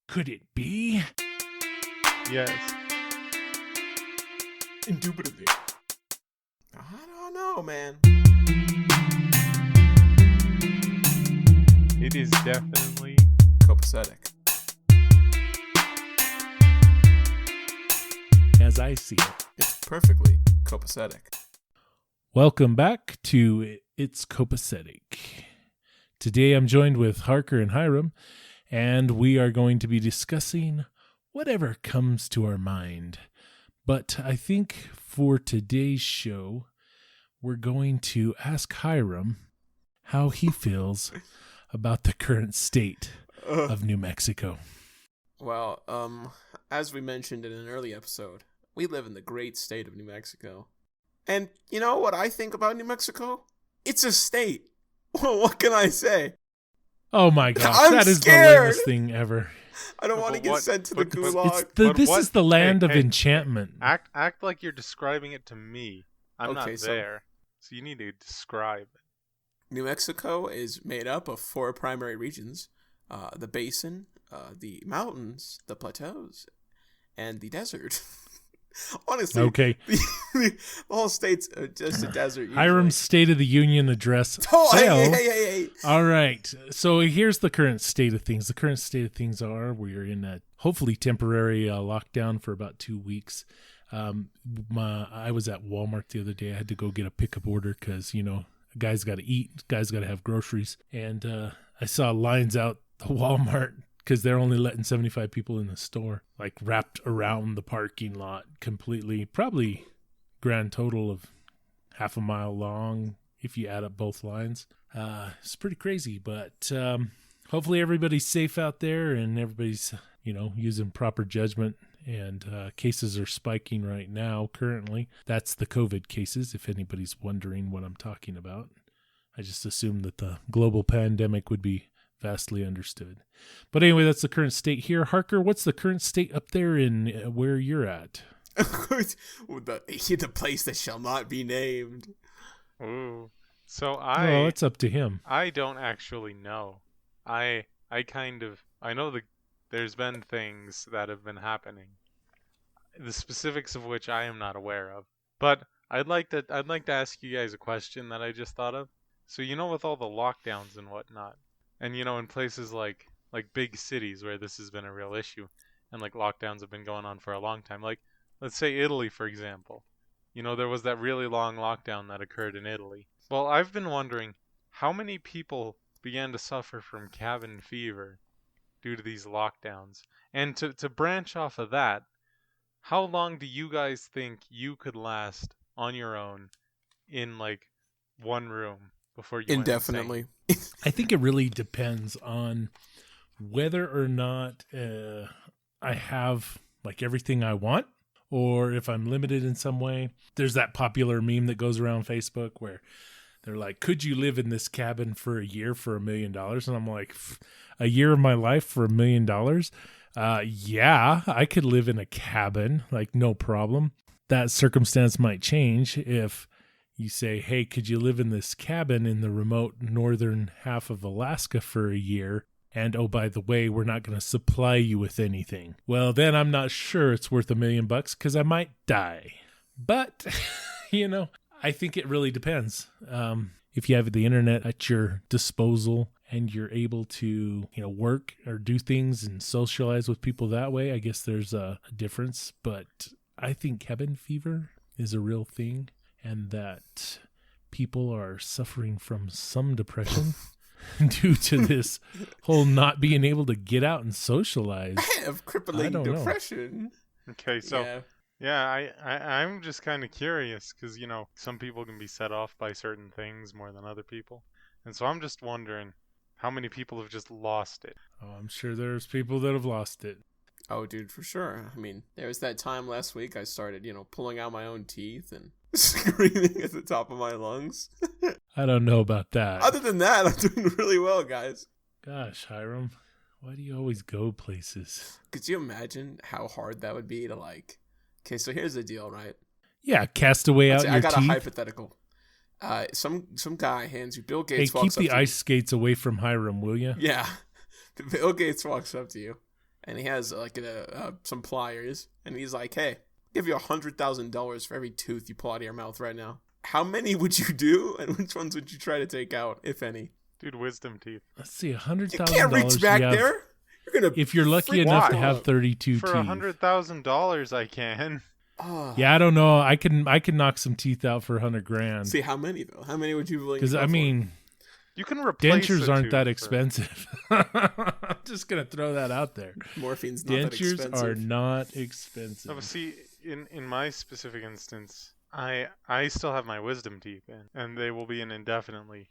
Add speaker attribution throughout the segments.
Speaker 1: Could it be?
Speaker 2: Yes.
Speaker 3: Indubitably. I don't know, man.
Speaker 2: It is definitely
Speaker 3: Copacetic.
Speaker 1: As I see it.
Speaker 3: It's perfectly copacetic.
Speaker 1: Welcome back to It's Copacetic. Today I'm joined with Harker and Hyrum, and we are going to be discussing whatever comes to our mind. But I think for today's show, we're going to ask Hyrum how he feels about the current state of New Mexico.
Speaker 3: Well, as we mentioned in an early episode, we live in the great state of New Mexico. And you know what I think about New Mexico? It's a state. Well, what can I say?
Speaker 1: Oh my gosh,
Speaker 3: I'm
Speaker 1: that is
Speaker 3: scared.
Speaker 1: the lamest thing ever.
Speaker 3: I don't want to get sent to the gulag.
Speaker 1: This is the land of enchantment.
Speaker 2: Act like you're describing it to me. I'm
Speaker 3: Okay,
Speaker 2: not
Speaker 3: so-
Speaker 2: there. So you need to describe it.
Speaker 3: New Mexico is made up of 4 primary regions. The basin, the mountains, the plateaus, and the desert. Honestly,
Speaker 1: Okay.
Speaker 3: the whole state's just a desert. Usually.
Speaker 1: Hyram's State of the Union address.
Speaker 3: Oh,
Speaker 1: fell.
Speaker 3: hey.
Speaker 1: All right. So here's the current state of things. The current state of things are we're in a hopefully temporary lockdown for about 2 weeks. I was at Walmart the other day. I had to go get a pickup order because, you know, a guy's got to eat. A guy's got to have groceries. And I saw lines out the Walmart because they're only letting 75 people in the store, like wrapped around the parking lot completely. Probably grand total of half a mile long if you add up both lines. It's pretty crazy, but hopefully everybody's safe out there and everybody's, you know, using proper judgment. And cases are spiking right now currently. That's the COVID cases, if anybody's wondering what I'm talking about. I just assumed that the global pandemic would be vastly understood. But anyway, that's the current state here. Harker, what's the current state up there in where you're at?
Speaker 3: the place that shall not be named.
Speaker 2: Ooh. So
Speaker 1: Well, it's up to him.
Speaker 2: I don't actually know. I know there's been things that have been happening, the specifics of which I am not aware of. But I'd like to ask you guys a question that I just thought of. So, you know, with all the lockdowns and whatnot, and, you know, in places like big cities where this has been a real issue, and like lockdowns have been going on for a long time, like let's say Italy, for example. You know, there was that really long lockdown that occurred in Italy. Well, I've been wondering how many people began to suffer from cabin fever due to these lockdowns. And to branch off of that, how long do you guys think you could last on your own in like one room before you went
Speaker 3: Indefinitely.
Speaker 1: I think it really depends on whether or not I have like everything I want, or if I'm limited in some way. There's that popular meme that goes around Facebook where they're like, could you live in this cabin for a year for $1 million? And I'm like, a year of my life for $1 million? Yeah, I could live in a cabin, like no problem. That circumstance might change if you say, hey, could you live in this cabin in the remote northern half of Alaska for a year? And oh, by the way, we're not going to supply you with anything. Well, then I'm not sure it's worth $1 million because I might die. But, you know, I think it really depends. If you have the internet at your disposal and you're able to, you know, work or do things and socialize with people that way, I guess there's a difference. But I think cabin fever is a real thing, and that people are suffering from some depression due to this whole not being able to get out and socialize.
Speaker 3: I have crippling depression.
Speaker 2: Okay, so yeah, I'm just kind of curious because, you know, some people can be set off by certain things more than other people. And so I'm just wondering how many people have just lost it.
Speaker 1: Oh, I'm sure there's people that have lost it.
Speaker 3: Oh, dude, for sure. I mean, there was that time last week I started, you know, pulling out my own teeth and screaming at the top of my lungs.
Speaker 1: I don't know about that.
Speaker 3: Other than that, I'm doing really well, guys.
Speaker 1: Gosh, Hyrum, why do you always go places?
Speaker 3: Could you imagine how hard that would be to, like... Okay, so here's the deal, right?
Speaker 1: Yeah, castaway out your teeth.
Speaker 3: I got a hypothetical. Some guy hands you Bill Gates.
Speaker 1: Hey, keep the ice skates away from Hyrum, will you?
Speaker 3: Yeah. Bill Gates walks up to you and he has like some pliers, and he's like, "Hey, I'll give you $100,000 for every tooth you pull out of your mouth right now. How many would you do, and which ones would you try to take out, if any?"
Speaker 2: Dude, wisdom teeth.
Speaker 1: Let's see,
Speaker 3: You can't reach
Speaker 1: $100,000.
Speaker 3: back there. You're gonna.
Speaker 1: If you're lucky
Speaker 3: freak
Speaker 1: enough to
Speaker 3: out.
Speaker 1: have 32
Speaker 2: For
Speaker 1: teeth.
Speaker 2: $100,000, I can.
Speaker 1: Yeah, I don't know. I can knock some teeth out for $100,000.
Speaker 3: See, how many though? How many would you really?
Speaker 1: Because I mean,
Speaker 2: You can replace
Speaker 1: dentures
Speaker 2: a
Speaker 1: aren't
Speaker 2: tooth
Speaker 1: that
Speaker 2: for-
Speaker 1: expensive. I'm just gonna throw that out there.
Speaker 3: Morphine's not that
Speaker 1: Dentures
Speaker 3: expensive.
Speaker 1: are not expensive.
Speaker 2: No, but see, in my specific instance, I still have my wisdom teeth in, and they will be in indefinitely,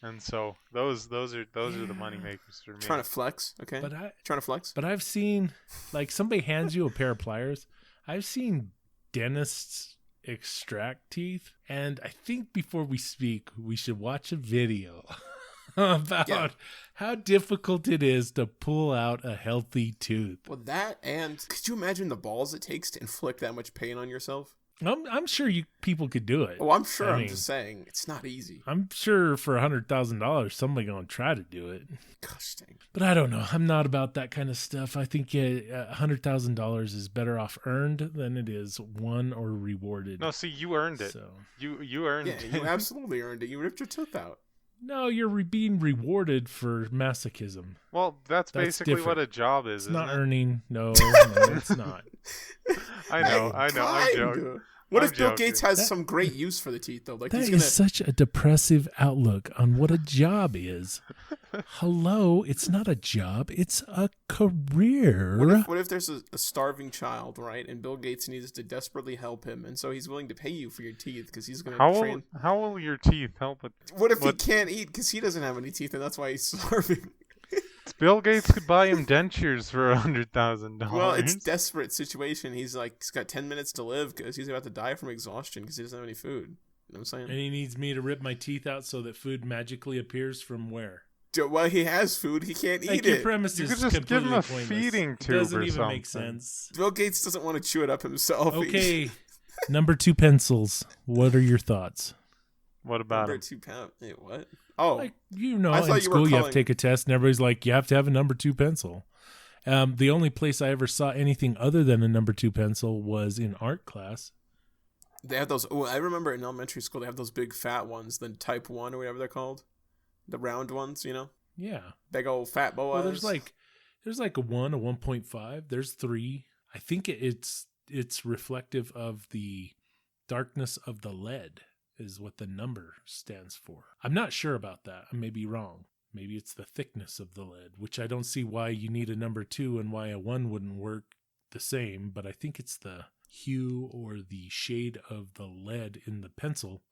Speaker 2: and so those are the money makers for me.
Speaker 3: Trying to flex, okay? Trying to flex.
Speaker 1: But I've seen, like, somebody hands you a pair of pliers. I've seen dentists extract teeth, and I think before we speak, we should watch a video about how difficult it is to pull out a healthy tooth.
Speaker 3: Well, that, and could you imagine the balls it takes to inflict that much pain on yourself?
Speaker 1: I'm sure people could do it.
Speaker 3: Oh, I'm sure.
Speaker 1: I
Speaker 3: I'm
Speaker 1: mean,
Speaker 3: just saying, it's not easy.
Speaker 1: I'm sure for $100,000, somebody gonna try to do it.
Speaker 3: Gosh dang.
Speaker 1: But I don't know. I'm not about that kind of stuff. I think $100,000 is better off earned than it is won or rewarded.
Speaker 2: No, see, you earned it.
Speaker 1: So
Speaker 2: You earned it.
Speaker 3: You absolutely earned it. You ripped your tooth out.
Speaker 1: no, you're being rewarded for masochism.
Speaker 2: Well, that's basically
Speaker 1: different.
Speaker 2: what a job is,
Speaker 1: It's not
Speaker 2: isn't it?
Speaker 1: earning. No, it's not.
Speaker 2: I know. I'm joking.
Speaker 3: Kinda. What
Speaker 2: I'm
Speaker 3: if Bill
Speaker 2: joking.
Speaker 3: Gates has some great use for the teeth, though? Like
Speaker 1: That
Speaker 3: he's
Speaker 1: is
Speaker 3: gonna.
Speaker 1: such a depressive outlook on what a job is. Hello, it's not a job, it's a career.
Speaker 3: What if there's a starving child, right? And Bill Gates needs to desperately help him, and so he's willing to pay you for your teeth because he's going to
Speaker 2: How will your teeth help with?
Speaker 3: What if he can't eat because he doesn't have any teeth, and that's why he's starving?
Speaker 2: Bill Gates could buy him dentures for $100,000.
Speaker 3: Well, it's a desperate situation. He's got 10 minutes to live because he's about to die from exhaustion because he doesn't have any food. You know what I'm saying?
Speaker 1: And he needs me to rip my teeth out so that food magically appears from where?
Speaker 3: Well, he has food. He can't
Speaker 1: Like,
Speaker 3: eat
Speaker 1: your
Speaker 3: it.
Speaker 1: premise
Speaker 2: You
Speaker 1: is
Speaker 2: could just give him
Speaker 1: completely
Speaker 2: a
Speaker 1: pointless.
Speaker 2: feeding
Speaker 1: It
Speaker 2: tube
Speaker 1: doesn't
Speaker 2: or
Speaker 1: even make
Speaker 2: something.
Speaker 1: sense.
Speaker 3: Bill Gates doesn't want to chew it up himself.
Speaker 1: Okay, number 2 pencils. What are your thoughts?
Speaker 2: What about
Speaker 3: Number
Speaker 2: him?
Speaker 3: 2 pound. Wait, what? Oh,
Speaker 1: Like,
Speaker 3: I
Speaker 1: in
Speaker 3: thought you were
Speaker 1: school you have
Speaker 3: calling-
Speaker 1: to take a test and everybody's like, you have to have a number 2 pencil. The only place I ever saw anything other than a number 2 pencil was in art class.
Speaker 3: they have those. Oh, I remember in elementary school they have those big fat ones, the type 1 or whatever they're called, the round ones. You know,
Speaker 1: Yeah.
Speaker 3: big old fat boas.
Speaker 1: Well, there's like a 1, a 1.5. There's 3. I think it's reflective of the darkness of the lead is what the number stands for. I'm not sure about that. I may be wrong. Maybe it's the thickness of the lead, which I don't see why you need a number 2 and why a 1 wouldn't work the same, but I think it's the hue or the shade of the lead in the pencil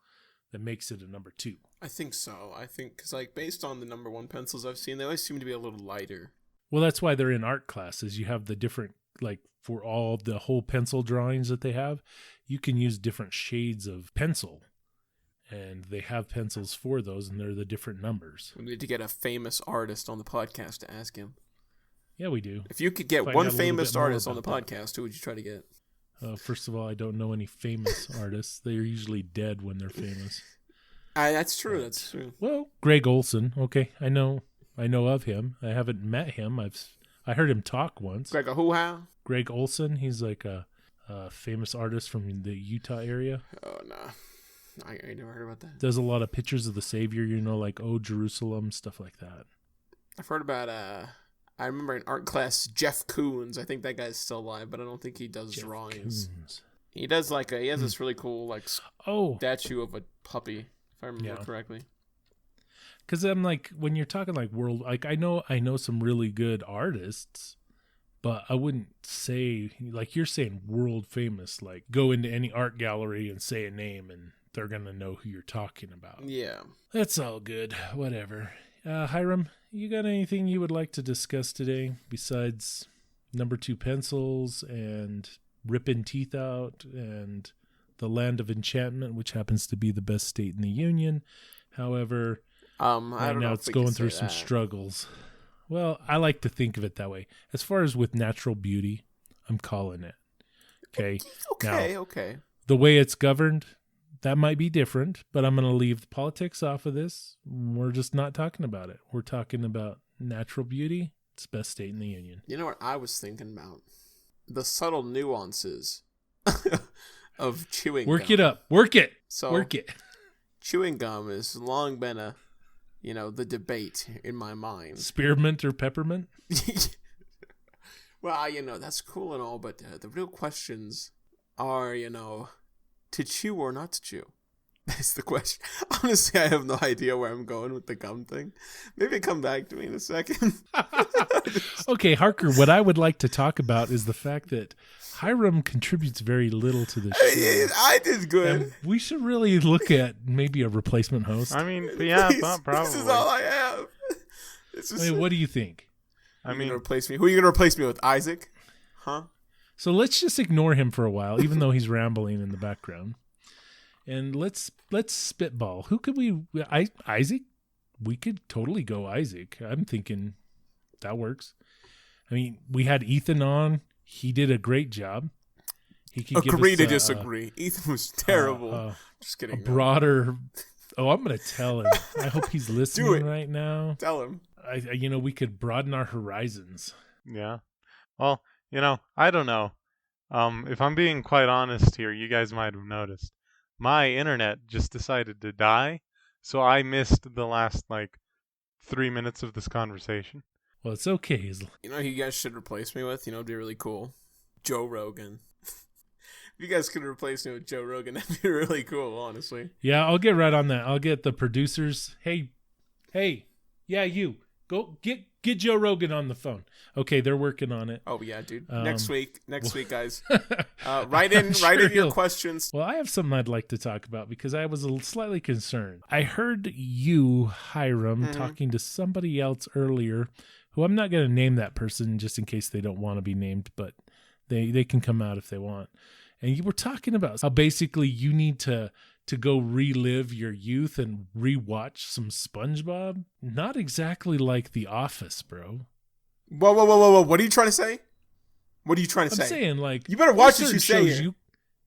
Speaker 1: that makes it a number 2.
Speaker 3: I think so. I think because based on the number 1 pencils I've seen, they always seem to be a little lighter.
Speaker 1: Well, that's why they're in art classes. You have the different, like, for all the whole pencil drawings that they have, you can use different shades of pencil. And they have pencils for those, and they're the different numbers.
Speaker 3: We need to get a famous artist on the podcast to ask him.
Speaker 1: Yeah, we do.
Speaker 3: If you could get
Speaker 1: Find
Speaker 3: one
Speaker 1: out a little
Speaker 3: famous
Speaker 1: bit more
Speaker 3: artist on the
Speaker 1: about that.
Speaker 3: podcast, who would you try to get?
Speaker 1: First of all, I don't know any famous artists. They're usually dead when they're famous.
Speaker 3: That's true. That's true.
Speaker 1: Well, Greg Olson. Okay, I know of him. I haven't met him. I heard him talk once.
Speaker 3: Greg Hoo-ha?
Speaker 1: Greg Olson. He's like a famous artist from the Utah area.
Speaker 3: Oh, nah. I never heard about that.
Speaker 1: Does a lot of pictures of the Savior, like, Oh, Jerusalem, stuff like that.
Speaker 3: I've heard about, I remember in art class, Jeff Koons. I think that guy's still alive, but I don't think he does
Speaker 1: Jeff
Speaker 3: drawings.
Speaker 1: Koons.
Speaker 3: He does, he has this really cool,
Speaker 1: Oh,
Speaker 3: statue of a puppy, if I remember correctly.
Speaker 1: because I'm like, when you're talking like world, like I know some really good artists, but I wouldn't say, like you're saying, world famous. Like, go into any art gallery and say a name, and they're gonna know who you're talking about.
Speaker 3: Yeah.
Speaker 1: That's all good. Whatever. Hyrum, you got anything you would like to discuss today besides number 2 pencils and ripping teeth out and the land of enchantment, which happens to be the best state in the union? However,
Speaker 3: I
Speaker 1: right
Speaker 3: don't
Speaker 1: now
Speaker 3: know
Speaker 1: it's
Speaker 3: if we
Speaker 1: going
Speaker 3: can
Speaker 1: through
Speaker 3: say
Speaker 1: some
Speaker 3: that.
Speaker 1: struggles. Well, I like to think of it that way. As far as with natural beauty, I'm calling it. Okay.
Speaker 3: Okay.
Speaker 1: The way it's governed, that might be different, but I'm going to leave the politics off of this. We're just not talking about it. We're talking about natural beauty. It's the best state in the union.
Speaker 3: You know what I was thinking about? The subtle nuances of chewing
Speaker 1: Work
Speaker 3: gum.
Speaker 1: it up. Work it.
Speaker 3: So,
Speaker 1: Work it.
Speaker 3: chewing gum has long been the debate in my mind.
Speaker 1: Spearmint or peppermint?
Speaker 3: Well, that's cool and all, but the real questions are, to chew or not to chew. That's the question. Honestly, I have no idea where I'm going with the gum thing. Maybe come back to me in a second.
Speaker 1: Okay, Harker, what I would like to talk about is the fact that Hyrum contributes very little to the show.
Speaker 3: I did good.
Speaker 1: And we should really look at maybe a replacement host.
Speaker 2: I mean, yeah, probably.
Speaker 3: This is all I have.
Speaker 1: What do you think?
Speaker 3: Who are you gonna replace me? Who are you gonna replace me with? Isaac? Huh?
Speaker 1: So let's just ignore him for a while, even though he's rambling in the background. And let's spitball. Who could we? Isaac? We could totally go Isaac. I'm thinking that works. I mean, we had Ethan on. He did a great job. He could
Speaker 3: Agree to disagree. Ethan was terrible. Just kidding.
Speaker 1: A broader. Oh, I'm gonna tell him. I hope he's listening right now.
Speaker 3: Tell him.
Speaker 1: We could broaden our horizons.
Speaker 2: Yeah. Well, I don't know. If I'm being quite honest here, you guys might have noticed. My internet just decided to die, so I missed the last 3 minutes of this conversation.
Speaker 1: Well, it's okay.
Speaker 3: You know who you guys should replace me with? It'd be really cool. Joe Rogan. If you guys could replace me with Joe Rogan, that'd be really cool, honestly.
Speaker 1: Yeah, I'll get right on that. I'll get the producers. Hey, yeah, you. Go get Joe Rogan on the phone. Okay, they're working on it.
Speaker 3: Oh yeah, dude. Next week, guys. Write in your questions.
Speaker 1: Well, I have something I'd like to talk about because I was slightly concerned. I heard you, Hyrum, talking to somebody else earlier, who I'm not going to name that person just in case they don't want to be named, but they can come out if they want. And you were talking about how basically you need to go relive your youth and rewatch some SpongeBob. Not exactly like The Office, bro.
Speaker 3: Whoa. What are you trying to say? What are you trying to say?
Speaker 1: I'm saying,
Speaker 3: you better watch what you say here.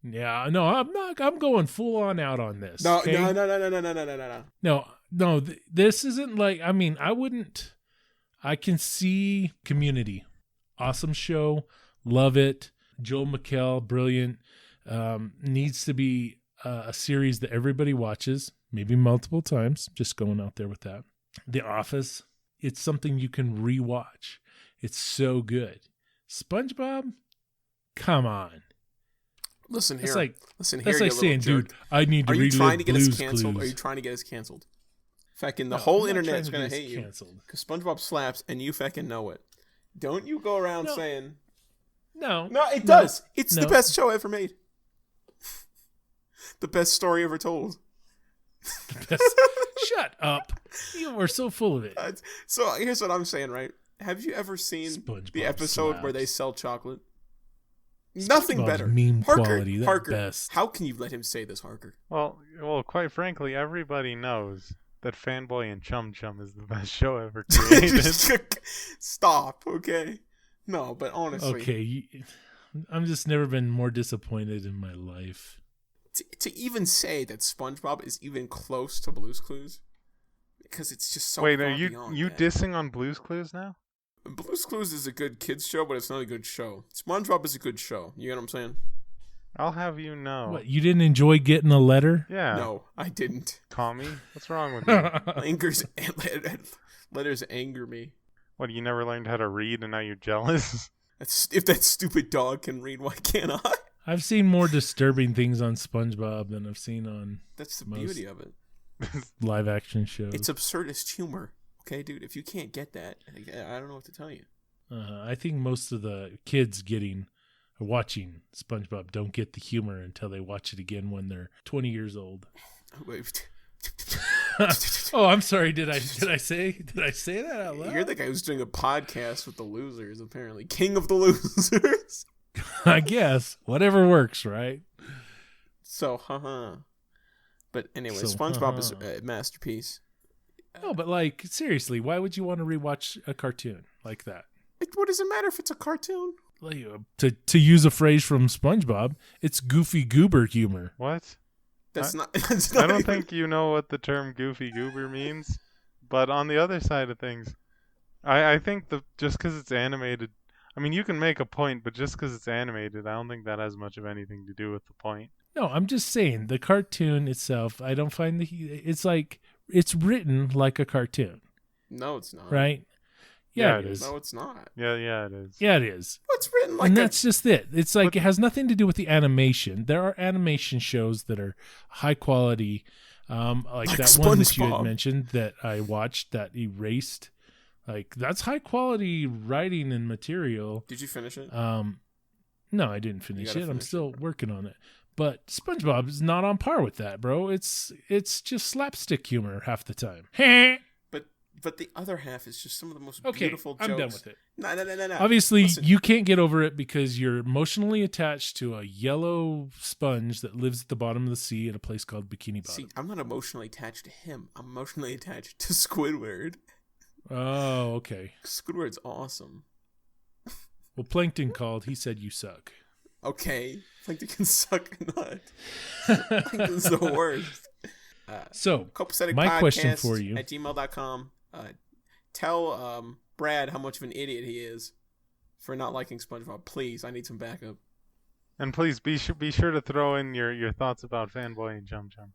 Speaker 1: Yeah, no, I'm not. I'm going full on out on this.
Speaker 3: No,
Speaker 1: okay?
Speaker 3: No.
Speaker 1: This isn't I wouldn't. I can see Community. Awesome show. Love it. Joel McHale, brilliant. Needs to be a series that everybody watches, maybe multiple times. Just going out there with that. The Office, it's something you can rewatch. It's so good. SpongeBob, come on.
Speaker 3: Listen here.
Speaker 1: That's like saying, dude, I need to relive Blue's Clues.
Speaker 3: Are you trying to get us canceled? Are you trying to get us canceled? Fucking the whole internet's going to hate you. Because SpongeBob slaps and you fucking know it. Don't you go around saying...
Speaker 1: No,
Speaker 3: it does. It's the best show ever made. The best story ever told.
Speaker 1: Shut up. You are so full of it.
Speaker 3: So here's what I'm saying, right? Have you ever seen the episode where they sell chocolate? Nothing better.
Speaker 1: Meme quality,
Speaker 3: Harker,
Speaker 1: best.
Speaker 3: How can you let him say this, Harker?
Speaker 2: Well, quite frankly, everybody knows that Fanboy and Chum Chum is the best show ever created.
Speaker 3: Stop, okay? No, but honestly...
Speaker 1: Okay, I've just never been more disappointed in my life.
Speaker 3: To even say that SpongeBob is even close to Blue's Clues, because it's just so...
Speaker 2: Wait, are you dissing on Blue's Clues now?
Speaker 3: Blue's Clues is a good kids show, but it's not a good show. SpongeBob is a good show. You get what I'm saying?
Speaker 2: I'll have you know.
Speaker 1: What, you didn't enjoy getting a letter?
Speaker 2: Yeah.
Speaker 3: No, I didn't.
Speaker 2: Tommy, what's wrong with you?
Speaker 3: Letters anger me.
Speaker 2: What, you never learned how to read and now you're jealous?
Speaker 3: If that stupid dog can read, why can't I?
Speaker 1: I've seen more disturbing things on SpongeBob than I've seen on...
Speaker 3: That's the beauty of it.
Speaker 1: Live action shows.
Speaker 3: It's absurdist humor. Okay, dude, if you can't get that, I don't know what to tell you.
Speaker 1: I think most of the kids watching SpongeBob don't get the humor until they watch it again when they're 20 years old.
Speaker 3: Wait.
Speaker 1: Oh, I'm sorry. Did I say that out loud?
Speaker 3: You're the guy who's doing a podcast with the losers, apparently. King of the losers.
Speaker 1: I guess. Whatever works, right?
Speaker 3: So, But anyway, SpongeBob is a masterpiece.
Speaker 1: No, but seriously, why would you want to rewatch a cartoon like that?
Speaker 3: What does it matter if it's a cartoon?
Speaker 1: To use a phrase from SpongeBob, it's goofy goober humor.
Speaker 2: What?
Speaker 3: That's not
Speaker 2: I don't think you know what the term goofy goober means. But on the other side of things, I think just because it's animated, I mean, you can make a point, but just because it's animated, I don't think that has much of anything to do with the point.
Speaker 1: No, I'm just saying the cartoon itself. I don't find it's like it's written like a cartoon,
Speaker 3: No, it's not.
Speaker 1: right? Yeah, it is.
Speaker 3: No, it's not.
Speaker 2: Yeah, it is.
Speaker 1: Yeah, it is.
Speaker 3: What's written like?
Speaker 1: And that's just it. It's like it has nothing to do with the animation. There are animation shows that are high quality, like that one that you had
Speaker 3: SpongeBob.
Speaker 1: mentioned that I watched that erased. Like that's high quality writing and material.
Speaker 3: Did you finish it?
Speaker 1: No, I didn't finish
Speaker 3: gotta
Speaker 1: it. I'm
Speaker 3: finish
Speaker 1: still working on it. But SpongeBob is not on par with that, bro. It's just slapstick humor half the time.
Speaker 3: But the other half is just some of the most
Speaker 1: Okay,
Speaker 3: beautiful jokes.
Speaker 1: I'm done with it.
Speaker 3: No.
Speaker 1: Obviously,
Speaker 3: Listen.
Speaker 1: you can't get over it because you're emotionally attached to a yellow sponge that lives at the bottom of the sea at a place called Bikini Bottom.
Speaker 3: See, I'm not emotionally attached to him. I'm emotionally attached to Squidward.
Speaker 1: Oh, okay.
Speaker 3: Squidward's awesome.
Speaker 1: Well, Plankton called. He said you suck.
Speaker 3: Okay. Plankton can suck a nut. Plankton's the worst.
Speaker 1: So,
Speaker 3: Copacetic
Speaker 1: my
Speaker 3: Podcast
Speaker 1: question for you.
Speaker 3: at gmail.com. Tell Brad how much of an idiot he is for not liking SpongeBob. Please, I need some backup.
Speaker 2: And please be sure to throw in your thoughts about Fanboy and Chum Chum.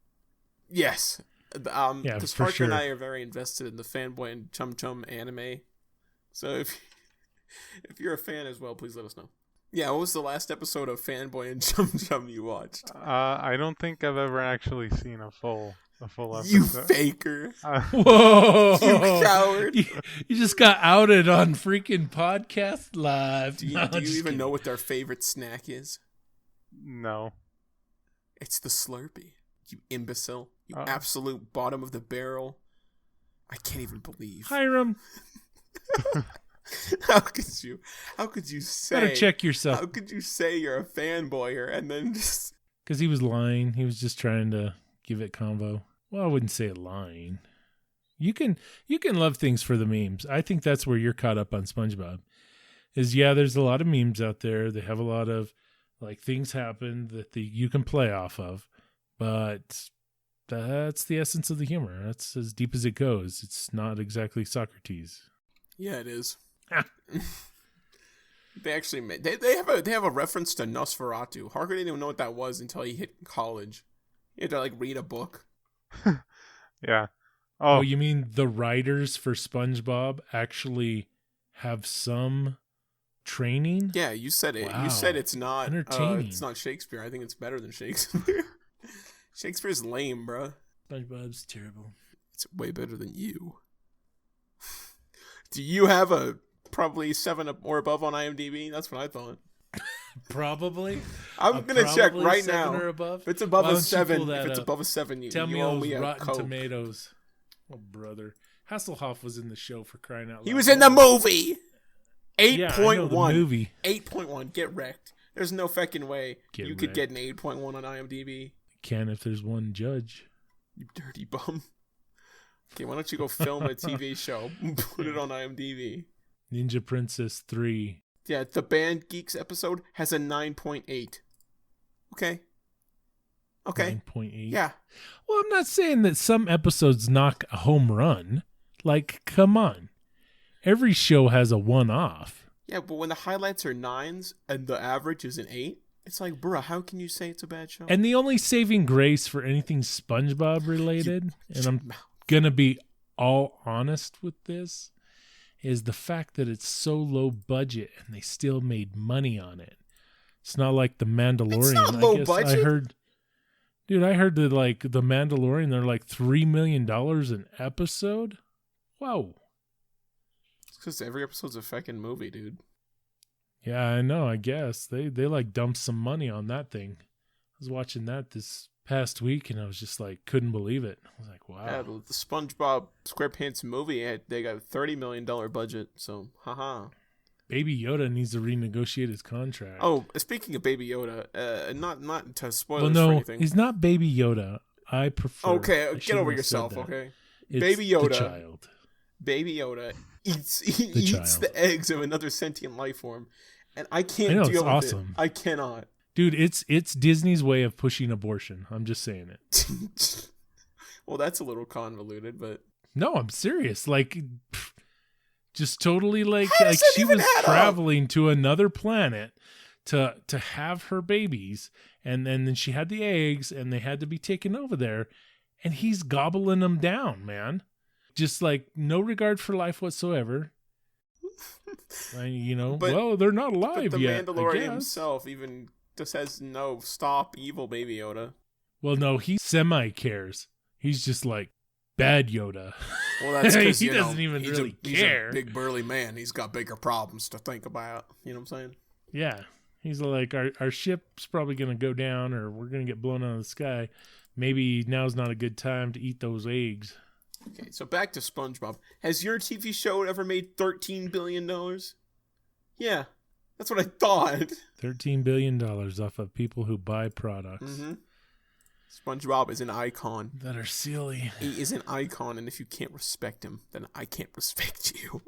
Speaker 3: Yes.
Speaker 1: Yeah,
Speaker 3: Because
Speaker 1: for
Speaker 3: Parker
Speaker 1: sure.
Speaker 3: and I are very invested in the Fanboy and Chum Chum anime. So if you're a fan as well, please let us know. Yeah, what was the last episode of Fanboy and Chum Chum you watched?
Speaker 2: I don't think I've ever actually seen a full episode.
Speaker 3: You faker.
Speaker 1: Whoa!
Speaker 3: You coward.
Speaker 1: You just got outed on freaking podcast live.
Speaker 3: Do you,
Speaker 1: No,
Speaker 3: do you
Speaker 1: just
Speaker 3: even
Speaker 1: kidding.
Speaker 3: know what their favorite snack is?
Speaker 2: No.
Speaker 3: It's the Slurpee. You imbecile. You absolute bottom of the barrel. I can't even believe.
Speaker 1: Hyrum,
Speaker 3: How could you say?
Speaker 1: better check yourself.
Speaker 3: How could you say you're a fanboy here and then just?
Speaker 1: Because he was lying. He was just trying to give it convo. Well, I wouldn't say lying. You can love things for the memes. I think that's where you're caught up on SpongeBob. There's a lot of memes out there. They have a lot of like things happen that you can play off of, but that's the essence of the humor. That's as deep as it goes. It's not exactly Socrates.
Speaker 3: Yeah, it is.
Speaker 1: Ah.
Speaker 3: They actually made they have a reference to Nosferatu. Harker didn't even know what that was until he hit college. He had to like read a book.
Speaker 2: Yeah.
Speaker 1: Oh, you mean the writers for SpongeBob actually have some training?
Speaker 3: Yeah, you said it.
Speaker 1: Wow.
Speaker 3: You said it's not
Speaker 1: Entertaining.
Speaker 3: it's not Shakespeare. I think it's better than Shakespeare. Shakespeare's lame, bro.
Speaker 1: SpongeBob's terrible.
Speaker 3: It's way better than you. Do you have a probably 7 or above on IMDb? That's what I thought.
Speaker 1: Probably.
Speaker 3: I'm gonna check
Speaker 1: Probably
Speaker 3: right
Speaker 1: 7
Speaker 3: now.
Speaker 1: or above.
Speaker 3: If it's above
Speaker 1: Why
Speaker 3: a
Speaker 1: don't you
Speaker 3: 7,
Speaker 1: pull that
Speaker 3: if it's
Speaker 1: up?
Speaker 3: above a 7, you
Speaker 1: Tell me
Speaker 3: owe
Speaker 1: those
Speaker 3: me a
Speaker 1: Rotten
Speaker 3: Coke.
Speaker 1: Tomatoes. Oh, brother. Hasselhoff was in the show for crying out loud.
Speaker 3: He was in the movie.
Speaker 1: Yeah, I know the
Speaker 3: 8.1.
Speaker 1: movie.
Speaker 3: 8.1. Get wrecked. There's no fucking way
Speaker 1: Get
Speaker 3: you could
Speaker 1: wrecked.
Speaker 3: get an 8.1 on IMDb.
Speaker 1: Can if there's one judge.
Speaker 3: You dirty bum. Okay, why don't you go film a TV show? Put it on IMDb.
Speaker 1: Ninja Princess 3.
Speaker 3: Yeah, the Band Geeks episode has a 9.8. Okay.
Speaker 1: 9.8.
Speaker 3: Yeah.
Speaker 1: Well, I'm not saying that some episodes knock a home run. Like, come on. Every show has a one-off.
Speaker 3: Yeah, but when the highlights are 9s and the average is an 8, it's like, bruh, how can you say it's a bad show?
Speaker 1: And the only saving grace for anything SpongeBob related, and I'm gonna be all honest with this, is the fact that it's so low budget and they still made money on it. It's not like the Mandalorian.
Speaker 3: It's not low budget.
Speaker 1: I heard that like the Mandalorian, they're like $3 million an episode. Whoa.
Speaker 3: It's because every episode's a fucking movie, dude.
Speaker 1: Yeah, I know. I guess they like dumped some money on that thing. I was watching that this past week and I was just like, couldn't believe it. I was like, wow.
Speaker 3: Yeah, the SpongeBob SquarePants movie, they got a $30 million budget, so haha.
Speaker 1: Baby Yoda needs to renegotiate his contract.
Speaker 3: Oh, speaking of Baby Yoda, not to spoil
Speaker 1: well,
Speaker 3: this for
Speaker 1: no,
Speaker 3: anything.
Speaker 1: he's not Baby Yoda. I prefer.
Speaker 3: Okay,
Speaker 1: I
Speaker 3: get
Speaker 1: shouldn't
Speaker 3: over
Speaker 1: have said
Speaker 3: yourself,
Speaker 1: that.
Speaker 3: okay?
Speaker 1: It's
Speaker 3: Baby Yoda.
Speaker 1: the child.
Speaker 3: Baby Yoda eats
Speaker 1: child.
Speaker 3: the eggs of another sentient life form, and I can't
Speaker 1: I know,
Speaker 3: deal
Speaker 1: it's
Speaker 3: with
Speaker 1: awesome.
Speaker 3: it. I cannot.
Speaker 1: Dude, it's Disney's way of pushing abortion. I'm just saying it.
Speaker 3: Well, that's a little convoluted, but
Speaker 1: No, I'm serious. Like, Just totally like
Speaker 3: How does that
Speaker 1: she
Speaker 3: even
Speaker 1: was
Speaker 3: add up?
Speaker 1: traveling to another planet to have her babies, and then she had the eggs, and they had to be taken over there, and he's gobbling them down, man. Just like no regard for life whatsoever. Well, they're not alive
Speaker 3: But the
Speaker 1: yet. I
Speaker 3: Mandalorian
Speaker 1: guess.
Speaker 3: himself even just says, no, stop, evil Baby Yoda.
Speaker 1: Well, no, he semi-cares. He's just like, bad Yoda.
Speaker 3: Well, that's because
Speaker 1: he doesn't even really care.
Speaker 3: He's a big burly man. He's got bigger problems to think about. You know what I'm saying?
Speaker 1: Yeah. He's like, our ship's probably going to go down, or we're going to get blown out of the sky. Maybe now's not a good time to eat those eggs.
Speaker 3: Okay, so back to SpongeBob. Has your TV show ever made $13 billion? Yeah, that's what I thought.
Speaker 1: $13 billion off of people who buy products.
Speaker 3: Mm-hmm. SpongeBob is an icon.
Speaker 1: That are silly.
Speaker 3: He is an icon, and if you can't respect him, then I can't respect you.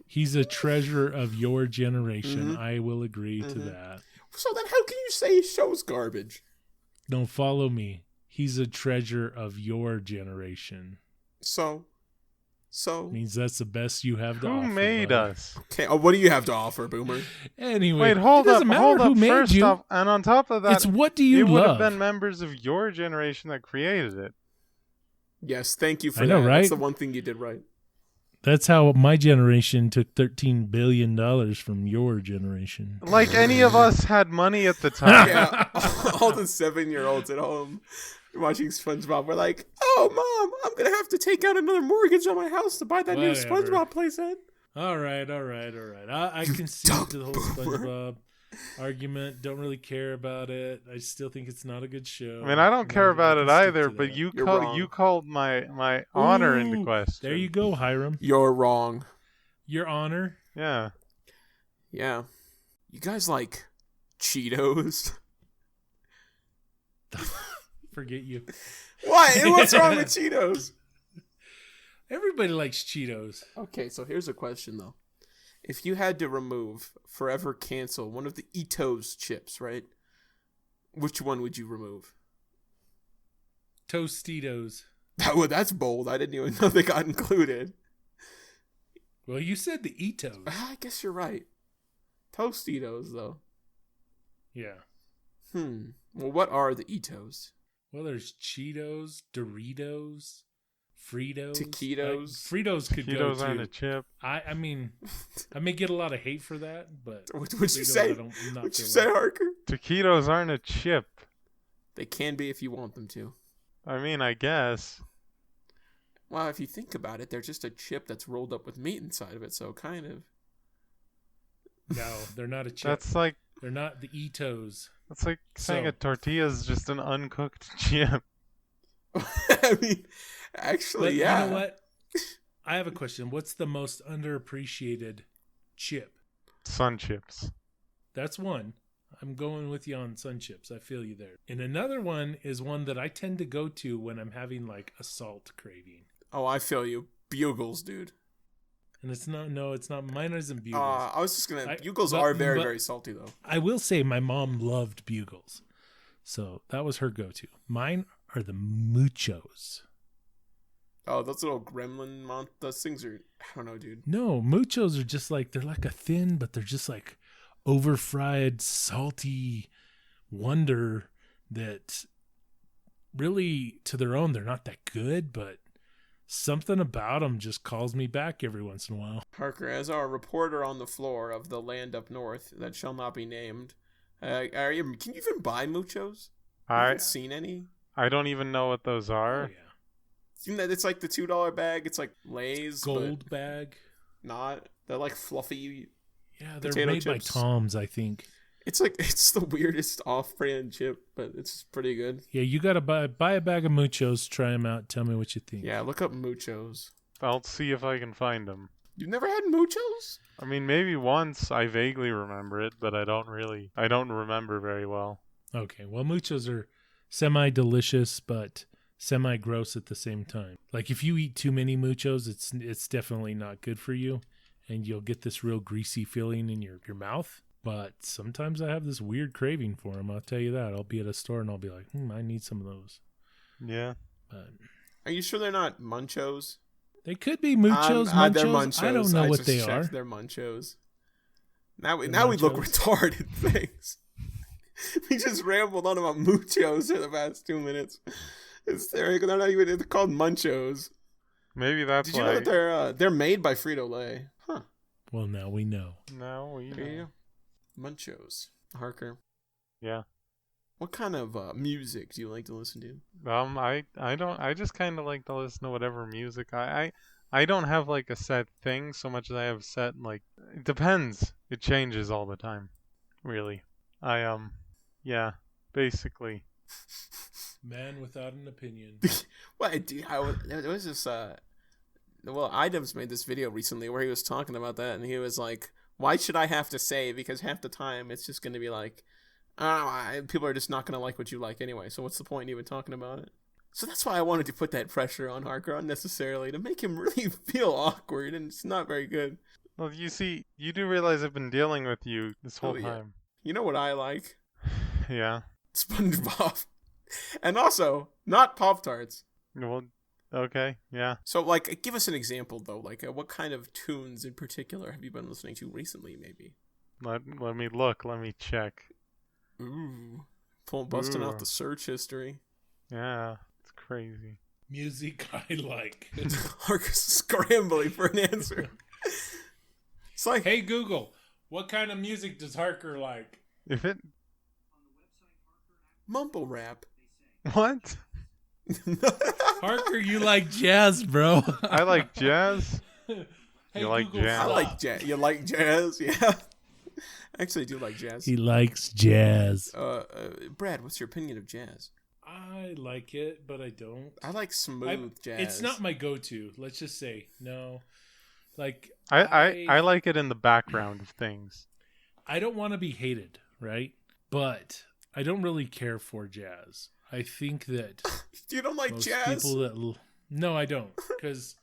Speaker 1: He's a treasure of your generation. Mm-hmm. I will agree to that.
Speaker 3: So then how can you say his show's garbage?
Speaker 1: Don't follow me. He's a treasure of your generation.
Speaker 3: So
Speaker 1: means that's the best you have to offer.
Speaker 2: Who made us?
Speaker 3: Okay, what do you have to offer, Boomer?
Speaker 1: Anyway,
Speaker 2: wait, hold up.
Speaker 1: Who made
Speaker 2: First
Speaker 1: you.
Speaker 2: off, and on top of that,
Speaker 1: it's what do you
Speaker 2: it would
Speaker 1: love?
Speaker 2: have been members of your generation that created it.
Speaker 3: Yes, thank you for
Speaker 1: I know,
Speaker 3: that.
Speaker 1: right?
Speaker 3: That's the one thing you did right.
Speaker 1: That's how my generation took $13 billion from your generation.
Speaker 2: Like any of us had money at the time.
Speaker 3: Yeah, all the 7-year-olds at home watching SpongeBob were like, "Oh, Mom, I'm gonna have to take out another mortgage on my house to buy that new SpongeBob playset."
Speaker 1: All right. I concede to the whole SpongeBob argument. Don't really care about it. I still think it's not a good show.
Speaker 2: I mean, I don't care about it either, but you called my honor into question.
Speaker 1: There you go, Hyrum.
Speaker 3: You're wrong.
Speaker 1: Your honor?
Speaker 2: Yeah.
Speaker 3: Yeah. You guys like Cheetos?
Speaker 1: Forget you.
Speaker 3: What? What's wrong with Cheetos?
Speaker 1: Everybody likes Cheetos.
Speaker 3: Okay, so here's a question, though. If you had to forever cancel one of the Etos chips, right? Which one would you remove?
Speaker 1: Tostitos.
Speaker 3: Well, that's bold. I didn't even know they got included.
Speaker 1: Well, you said the Etos.
Speaker 3: I guess you're right. Tostitos, though.
Speaker 1: Yeah.
Speaker 3: Well, what are the Etos?
Speaker 1: Well, there's Cheetos, Doritos, Fritos.
Speaker 3: Taquitos.
Speaker 1: Fritos could go too.
Speaker 2: Aren't a chip.
Speaker 1: I mean, I may get a lot of hate for that, but
Speaker 3: What'd you say? What'd you say, Harker?
Speaker 2: Taquitos aren't a chip.
Speaker 3: They can be if you want them to.
Speaker 2: I mean, I guess.
Speaker 3: Well, if you think about it, they're just a chip that's rolled up with meat inside of it, so kind of.
Speaker 1: No, they're not a chip.
Speaker 2: That's like...
Speaker 1: They're not the Etos.
Speaker 2: That's like saying a tortilla is just an uncooked chip.
Speaker 3: I mean, actually, yeah.
Speaker 1: You know what? I have a question. What's the most underappreciated chip?
Speaker 2: Sun chips.
Speaker 1: That's one. I'm going with you on Sun chips. I feel you there. And another one is one that I tend to go to when I'm having like a salt craving.
Speaker 3: Oh, I feel you. Bugles, dude.
Speaker 1: And it's not. Mine isn't Bugles.
Speaker 3: I was just gonna. Bugles are very, very salty, though.
Speaker 1: I will say my mom loved Bugles, so that was her go-to. Mine are the Muchos.
Speaker 3: Oh, those little gremlin those things are. I don't know, dude.
Speaker 1: No, Muchos are just like they're like a thin, but they're just like over-fried, salty wonder that really, to their own, they're not that good, but something about them just calls me back every once in a while.
Speaker 3: Parker, as our reporter on the floor of the land up north that shall not be named, can you even buy Muchos? I haven't seen any.
Speaker 2: I don't even know what those are.
Speaker 1: Oh, yeah.
Speaker 3: It's like the $2 bag. It's like Lay's
Speaker 1: gold bag.
Speaker 3: They're like fluffy.
Speaker 1: Yeah, they're made chips by Tom's, I think.
Speaker 3: It's the weirdest off-brand chip, but it's pretty good.
Speaker 1: Yeah, you gotta buy a bag of Muchos, try them out, tell me what you think.
Speaker 3: Yeah, look up Muchos.
Speaker 2: I'll see if I can find them.
Speaker 3: You've never had Muchos?
Speaker 2: I mean, maybe once. I vaguely remember it, but I don't remember very well.
Speaker 1: Okay, well, Muchos are semi-delicious, but semi-gross at the same time. Like, if you eat too many Muchos, it's definitely not good for you, and you'll get this real greasy feeling in your mouth. But sometimes I have this weird craving for them. I'll tell you that. I'll be at a store and I'll be like, I need some of those.
Speaker 2: Yeah.
Speaker 1: But
Speaker 3: are you sure they're not Munchos?
Speaker 1: They could be muchos,
Speaker 3: They're
Speaker 1: munchos.
Speaker 3: munchos.
Speaker 1: I don't know
Speaker 3: I
Speaker 1: what
Speaker 3: just
Speaker 1: they
Speaker 3: checked.
Speaker 1: are.
Speaker 3: They're munchos. Now we
Speaker 1: Munchos.
Speaker 3: look retarded. Thanks. We just rambled on about muchos for the past 2 minutes. They're not even. They're called munchos.
Speaker 2: Maybe that's
Speaker 3: Did you know
Speaker 2: why.
Speaker 3: that they're made by Frito-Lay? Huh.
Speaker 1: Well, now we know.
Speaker 2: No, we
Speaker 3: There you
Speaker 2: know.
Speaker 3: go. Munchos. Harker.
Speaker 2: Yeah.
Speaker 3: What kind of music do you like to listen to?
Speaker 2: I don't. I just kind of like to listen to whatever music. I don't have like a set thing so much as I have set like. It depends. It changes all the time. Really. Yeah. Basically.
Speaker 1: Man without an opinion.
Speaker 3: What? There was this. Well, Idams made this video recently where he was talking about that, and he was like, "Why should I have to say? Because half the time it's just going to be like, people are just not going to like what you like anyway. So what's the point in even talking about it?" So that's why I wanted to put that pressure on Harker unnecessarily to make him really feel awkward, and it's not very good.
Speaker 2: Well, you see, you do realize I've been dealing with you this whole
Speaker 3: Yeah.
Speaker 2: time.
Speaker 3: You know what I like?
Speaker 2: Yeah.
Speaker 3: SpongeBob. And also, not Pop-Tarts.
Speaker 2: Well, okay. Yeah.
Speaker 3: So, like, give us an example, though. Like, what kind of tunes in particular have you been listening to recently, maybe?
Speaker 2: Let me look. Let me check.
Speaker 3: Ooh. Busting out the search history.
Speaker 2: Yeah. It's crazy.
Speaker 1: Music I like.
Speaker 3: Harker's scrambling for an answer. It's like,
Speaker 1: Hey Google, what kind of music does Harker like?
Speaker 2: If it.
Speaker 3: mumble rap.
Speaker 2: What?
Speaker 1: Harker, you like jazz, bro.
Speaker 2: I like jazz.
Speaker 1: Hey,
Speaker 2: You like
Speaker 1: Google,
Speaker 2: jazz?
Speaker 3: I
Speaker 1: stop.
Speaker 3: like jazz. You like jazz? Yeah. I actually do like jazz.
Speaker 1: He likes jazz.
Speaker 3: Brad, what's your opinion of jazz?
Speaker 1: I like it, but I don't.
Speaker 3: I like smooth jazz.
Speaker 1: It's not my go-to. Let's just say no. Like
Speaker 2: I like it in the background of things.
Speaker 1: I don't want to be hated, right? But I don't really care for jazz. I think that
Speaker 3: You don't like
Speaker 1: most
Speaker 3: jazz?
Speaker 1: people that no, I don't, because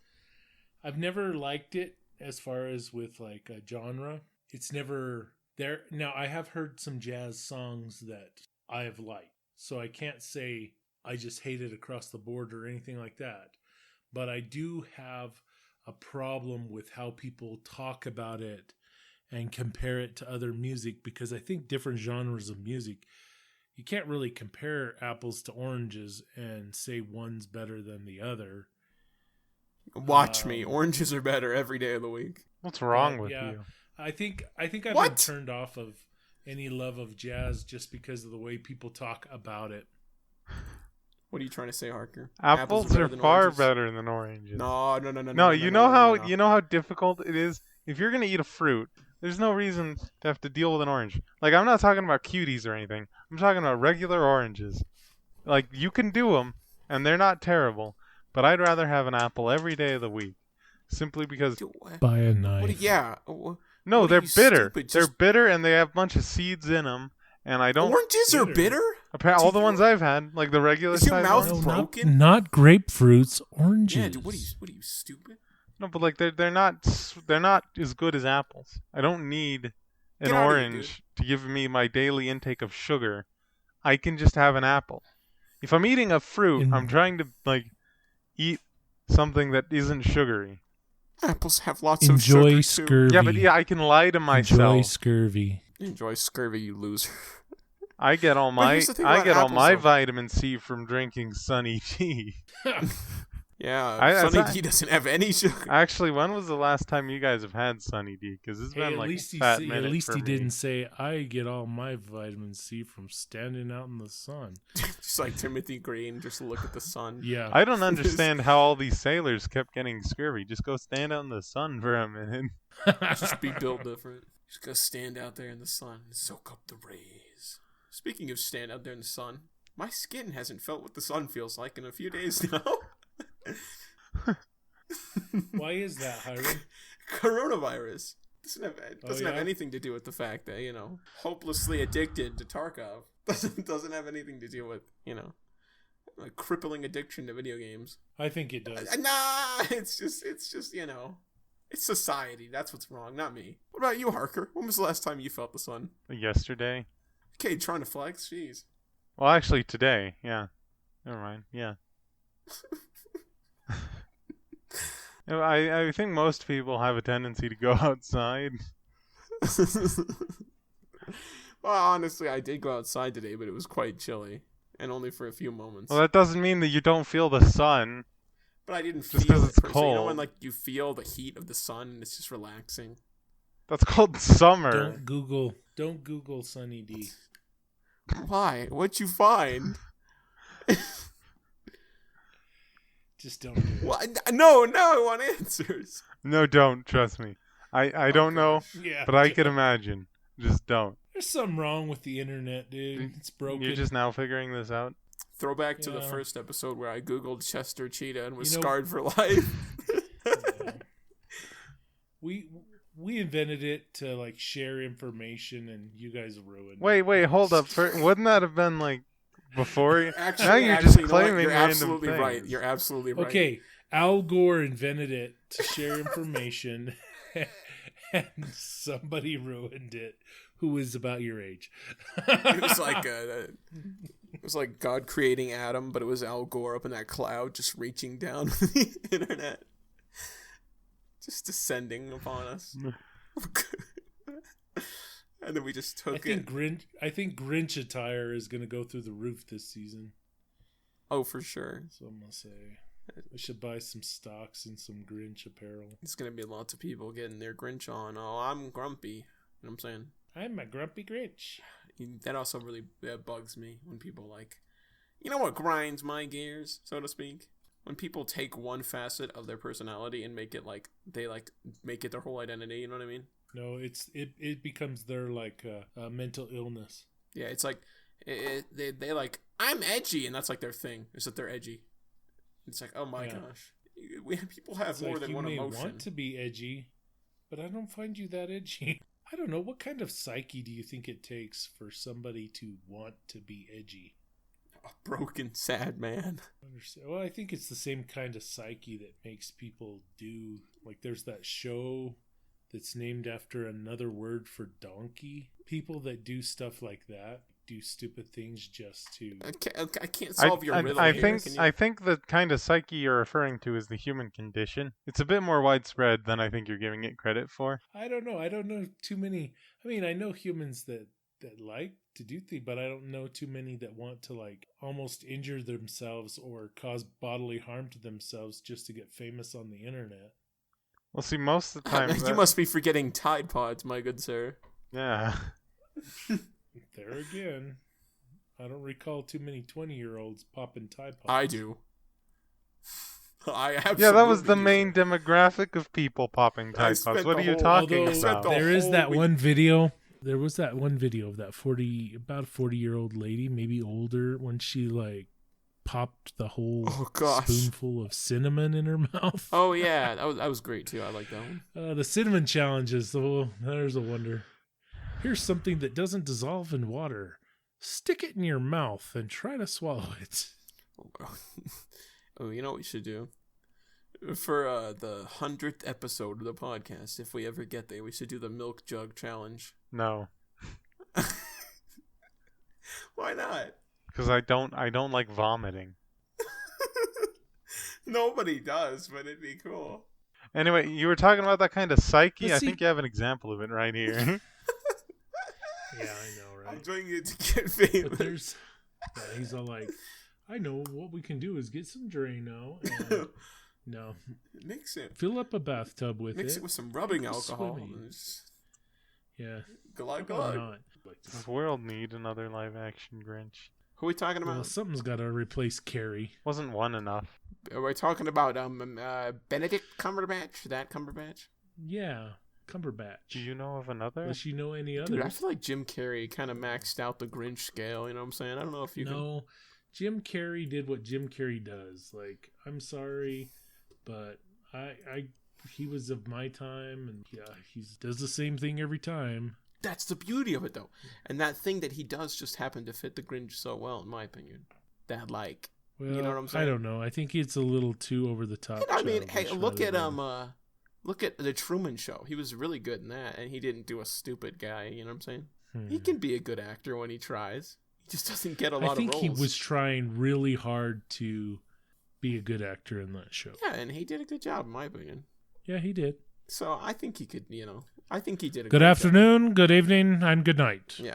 Speaker 1: I've never liked it as far as with like a genre. It's never there. Now I have heard some jazz songs that I have liked, so I can't say I just hate it across the board or anything like that. But I do have a problem with how people talk about it and compare it to other music, because I think different genres of music, you can't really compare apples to oranges and say one's better than the other.
Speaker 3: Watch me. Oranges are better every day of the week.
Speaker 2: What's wrong
Speaker 1: But,
Speaker 2: with
Speaker 1: yeah,
Speaker 2: you?
Speaker 1: I think I've been
Speaker 3: What?
Speaker 1: turned off of any love of jazz just because of the way people talk about it.
Speaker 3: What are you trying to say, Harker?
Speaker 2: Apples
Speaker 3: better
Speaker 2: are
Speaker 3: than
Speaker 2: far
Speaker 3: oranges?
Speaker 2: better than oranges.
Speaker 3: No.
Speaker 2: No, you know how difficult it is if you're gonna eat a fruit. There's no reason to have to deal with an orange. Like, I'm not talking about cuties or anything. I'm talking about regular oranges. Like, you can do them, and they're not terrible. But I'd rather have an apple every day of the week, simply because
Speaker 1: By a knife.
Speaker 2: no,
Speaker 3: what
Speaker 2: they're
Speaker 3: are you,
Speaker 2: bitter.
Speaker 3: stupid?
Speaker 2: They're
Speaker 3: Just-
Speaker 2: bitter, and they have a bunch of seeds in them. And I don't.
Speaker 3: Oranges are bitter?
Speaker 2: All the ones I've had, like the regular
Speaker 3: Is your
Speaker 2: size
Speaker 3: mouth
Speaker 2: ones.
Speaker 1: No,
Speaker 3: broken?
Speaker 1: not grapefruits, oranges.
Speaker 3: Yeah, dude, what are you stupid?
Speaker 2: No, but like they're not as good as apples. I don't need an
Speaker 3: Get outta here,
Speaker 2: orange to give me my daily intake of sugar. I can just have an apple. If I'm eating a fruit, I'm trying to like eat something that isn't sugary.
Speaker 3: Apples have lots of
Speaker 1: Enjoy
Speaker 3: sugar, too.
Speaker 1: scurvy.
Speaker 2: Yeah, but yeah, I can lie to
Speaker 1: Enjoy
Speaker 2: myself.
Speaker 1: scurvy.
Speaker 3: Enjoy scurvy, you loser.
Speaker 2: I get all
Speaker 3: But
Speaker 2: my
Speaker 3: here's the thing about apples, though.
Speaker 2: vitamin C from drinking Sunny D.
Speaker 3: Yeah, Sunny D doesn't have any sugar.
Speaker 2: Actually, when was the last time you guys have had Sunny D? Because it's
Speaker 1: Hey,
Speaker 2: been
Speaker 1: at
Speaker 2: like
Speaker 1: least
Speaker 2: a fat
Speaker 1: at
Speaker 2: minute
Speaker 1: least
Speaker 2: for
Speaker 1: he
Speaker 2: me.
Speaker 1: didn't say I get all my vitamin C from standing out in the sun.
Speaker 3: Just like Timothy Green, just look at the sun.
Speaker 1: Yeah.
Speaker 2: I don't understand how all these sailors kept getting scurvy. Just go stand out in the sun for a minute.
Speaker 3: Just be built different. Just go stand out there in the sun and soak up the rays. Speaking of stand out there in the sun, my skin hasn't felt what the sun feels like in a few days now.
Speaker 1: Why is that, Hyrum?
Speaker 3: Coronavirus doesn't have
Speaker 1: yeah?
Speaker 3: anything to do with the fact that, hopelessly addicted to Tarkov. Doesn't have anything to do with, a crippling addiction to video games.
Speaker 1: I think it does.
Speaker 3: Nah, it's just, it's society. That's what's wrong, not me. What about you, Harker? When was the last time you felt the sun?
Speaker 2: Yesterday.
Speaker 3: Okay, trying to flex? Jeez.
Speaker 2: Well, actually, today. Yeah. Never mind. Yeah. I think most people have a tendency to go outside.
Speaker 3: Well, honestly, I did go outside today, but it was quite chilly, and only for a few moments.
Speaker 2: Well, that doesn't mean that you don't feel the sun.
Speaker 3: But I didn't
Speaker 2: Just
Speaker 3: feel
Speaker 2: 'cause
Speaker 3: it
Speaker 2: it's
Speaker 3: per se. You know when
Speaker 2: cold.
Speaker 3: like you feel the heat of the sun and it's just relaxing.
Speaker 2: That's called summer.
Speaker 1: Don't Google Sunny D.
Speaker 3: Why? What'd you find?
Speaker 1: Just don't do it.
Speaker 3: What? No, I want answers.
Speaker 2: No, don't. Trust me. I don't know,
Speaker 1: Yeah.
Speaker 2: but I can imagine. Just don't.
Speaker 1: There's something wrong with the internet, dude. It's broken.
Speaker 2: You're just now figuring this out?
Speaker 3: Throwback to the
Speaker 1: Yeah.
Speaker 3: first episode where I googled Chester Cheetah and was
Speaker 1: You know-
Speaker 3: scarred for life.
Speaker 1: Yeah. We invented it to like share information, and you guys ruined it.
Speaker 2: Wait, hold up. Wouldn't that have been like before?
Speaker 3: Actually,
Speaker 2: now you're
Speaker 3: actually,
Speaker 2: just
Speaker 3: you know what?
Speaker 2: claiming
Speaker 3: You're
Speaker 2: random
Speaker 3: absolutely
Speaker 2: things.
Speaker 3: right. You're absolutely right.
Speaker 1: Okay, Al Gore invented it to share information, and somebody ruined it who was about your age.
Speaker 3: It was like it was like God creating Adam, but it was Al Gore up in that cloud, just reaching down the internet, just descending upon us. And then we just took it.
Speaker 1: I think Grinch attire is going to go through the roof this season.
Speaker 3: Oh, for sure.
Speaker 1: So I'm going to say we should buy some stocks and some Grinch apparel.
Speaker 3: It's gonna be lots of people getting their Grinch on. Oh, I'm grumpy. You know what I'm saying?
Speaker 1: I'm a grumpy Grinch.
Speaker 3: That also really bugs me when people like, you know what grinds my gears, so to speak? When people take one facet of their personality and make it like they like make it their whole identity. You know what I mean?
Speaker 1: No, it becomes their like mental illness.
Speaker 3: Yeah, it's like they like I'm edgy, and that's like their thing. Is that they're edgy? It's like, oh my gosh, people have
Speaker 1: It's
Speaker 3: more
Speaker 1: like
Speaker 3: than
Speaker 1: you
Speaker 3: one
Speaker 1: may
Speaker 3: emotion.
Speaker 1: want to be edgy, but I don't find you that edgy. I don't know, what kind of psyche do you think it takes for somebody to want to be edgy?
Speaker 3: A broken, sad man.
Speaker 1: Well, I think it's the same kind of psyche that makes people do, like there's that show that's named after another word for donkey. People that do stuff like that, do stupid things just to...
Speaker 3: I can't solve your riddle
Speaker 2: I
Speaker 3: here.
Speaker 2: think I think the kind of psyche you're referring to is the human condition. It's a bit more widespread than I think you're giving it credit for.
Speaker 1: I don't know too many. I mean, I know humans that like to do things, but I don't know too many that want to like almost injure themselves or cause bodily harm to themselves just to get famous on the internet.
Speaker 2: Well, see, most of the time...
Speaker 3: You must be forgetting Tide Pods, my good sir.
Speaker 2: Yeah.
Speaker 1: There again, I don't recall too many 20-year-olds popping Tide Pods.
Speaker 3: I do. I absolutely
Speaker 2: Yeah, that was the
Speaker 3: do.
Speaker 2: main demographic of people popping
Speaker 3: I
Speaker 2: Tide
Speaker 3: spent
Speaker 2: Pods. What
Speaker 3: the
Speaker 2: are you
Speaker 3: whole-
Speaker 2: talking
Speaker 3: I spent
Speaker 2: about?
Speaker 3: the
Speaker 1: There is
Speaker 3: whole
Speaker 1: that
Speaker 3: week-
Speaker 1: one video. There was that one video of that about a 40-year-old lady, maybe older, when she like popped the whole spoonful of cinnamon in her mouth.
Speaker 3: Oh yeah, that was great too. I like that one.
Speaker 1: The cinnamon challenges. Oh, there's a wonder. Here's something that doesn't dissolve in water. Stick it in your mouth and try to swallow it.
Speaker 3: Oh, you know what we should do? For the 100th episode of the podcast, if we ever get there, we should do the milk jug challenge.
Speaker 2: No,
Speaker 3: Why not?
Speaker 2: because I don't like vomiting.
Speaker 3: Nobody does, but it'd be cool.
Speaker 2: Anyway, you were talking about that kind of psyche.
Speaker 1: But
Speaker 2: I
Speaker 1: see-
Speaker 2: think you have an example of it right here.
Speaker 1: Yeah, I know, right?
Speaker 3: I'm doing it to get famous.
Speaker 1: But he's all like, I know what we can do is get some Drano and
Speaker 3: Mix it.
Speaker 1: fill up a bathtub with
Speaker 3: Mix
Speaker 1: it.
Speaker 3: it with some rubbing
Speaker 1: Go
Speaker 3: alcohol.
Speaker 1: swimming.
Speaker 3: And just
Speaker 1: Yeah.
Speaker 3: glug
Speaker 1: Why
Speaker 3: glug.
Speaker 1: not? Like,
Speaker 2: Does this world need another live action Grinch?
Speaker 3: Who are we talking
Speaker 1: well,
Speaker 3: about?
Speaker 1: something's got to replace Carrie.
Speaker 2: Wasn't one enough?
Speaker 3: Are we talking about Benedict Cumberbatch? That Cumberbatch?
Speaker 1: Yeah, Cumberbatch.
Speaker 2: Do you know of another?
Speaker 1: Unless you know any
Speaker 3: Dude, I
Speaker 1: others.
Speaker 3: feel like Jim Carrey kind of maxed out the Grinch scale. You know what I'm saying? I don't know if you
Speaker 1: No, Jim Carrey did what Jim Carrey does. Like, I'm sorry, but he was of my time, and yeah, he does the same thing every time.
Speaker 3: That's the beauty of it, though. And that thing that he does just happened to fit the Grinch so well, in my opinion. That, like,
Speaker 1: Well,
Speaker 3: you know what I'm saying?
Speaker 1: I don't know. I think it's a little too over the top.
Speaker 3: I mean, hey,
Speaker 1: childish
Speaker 3: look
Speaker 1: rather
Speaker 3: at
Speaker 1: than-
Speaker 3: look at the Truman Show. He was really good in that, and he didn't do a stupid guy. You know what I'm saying? He can be a good actor when he tries. He just doesn't get a lot
Speaker 1: I think
Speaker 3: of roles.
Speaker 1: he was trying really hard to be a good actor in that show.
Speaker 3: Yeah, and he did a good job, in my opinion.
Speaker 1: Yeah, he did.
Speaker 3: So I think he could, I think he did a
Speaker 1: Good
Speaker 3: great
Speaker 1: afternoon, good evening, and good night.
Speaker 3: job. Yeah,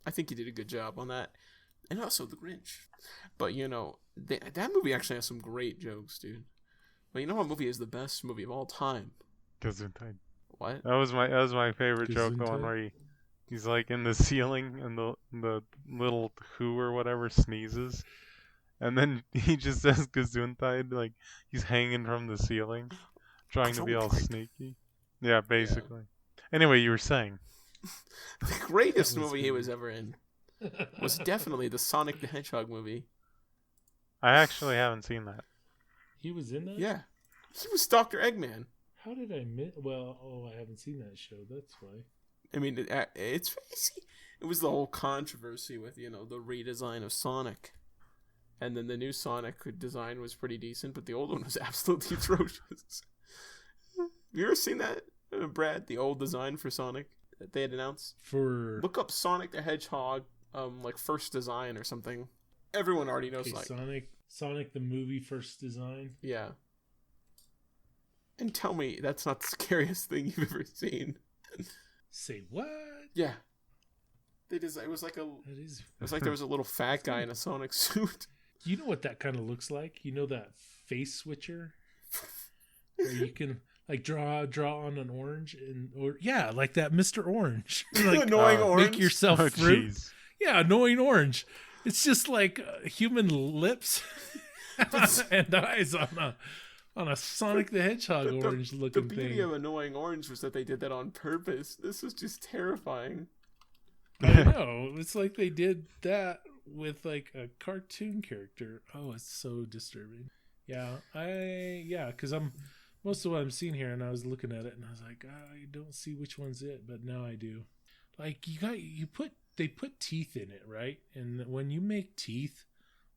Speaker 3: I think he did a good job on that. And also The Grinch. But, that movie actually has some great jokes, dude. But you know what movie is the best movie of all time?
Speaker 2: Gesundheit.
Speaker 3: What?
Speaker 2: That was my favorite joke. The one
Speaker 1: Gesundheit?
Speaker 2: where he's like in the ceiling and the little who or whatever sneezes, and then he just says Gesundheit, like he's hanging from the ceiling, trying to be all sneaky. Yeah, basically. Anyway, you were saying
Speaker 3: The greatest movie he was ever in was definitely the Sonic the Hedgehog movie.
Speaker 2: I actually haven't seen that.
Speaker 1: He was in that?
Speaker 3: Yeah. He was Dr. Eggman.
Speaker 1: How did I miss? Well, I haven't seen that show. That's why.
Speaker 3: I mean, it's it was the whole controversy with, the redesign of Sonic. And then the new Sonic design was pretty decent, but the old one was absolutely atrocious. Have you ever seen that, Brad? The old design for Sonic that they had announced? Look up Sonic the Hedgehog, first design or something. Everyone already knows
Speaker 1: Sonic the movie first design.
Speaker 3: Yeah. And tell me that's not the scariest thing you've ever seen.
Speaker 1: Say what?
Speaker 3: Yeah. It was like there was a little fat guy in a Sonic suit.
Speaker 1: You know what that kind of looks like? You know that face switcher? Where you can draw on an orange like that Mr. Orange.
Speaker 3: Annoying orange.
Speaker 1: Make yourself fruit.
Speaker 2: Geez.
Speaker 1: Yeah, annoying orange. It's just like human lips and eyes on a Sonic the Hedgehog orange looking thing.
Speaker 3: The beauty of annoying orange was that they did that on purpose. This was just terrifying.
Speaker 1: I know. It's like they did that with like a cartoon character. Oh, it's so disturbing. Yeah, because most of what I'm seeing here, and I was looking at it, and I was like, I don't see which one's it, but now I do. Like they put teeth in it, right? And when you make teeth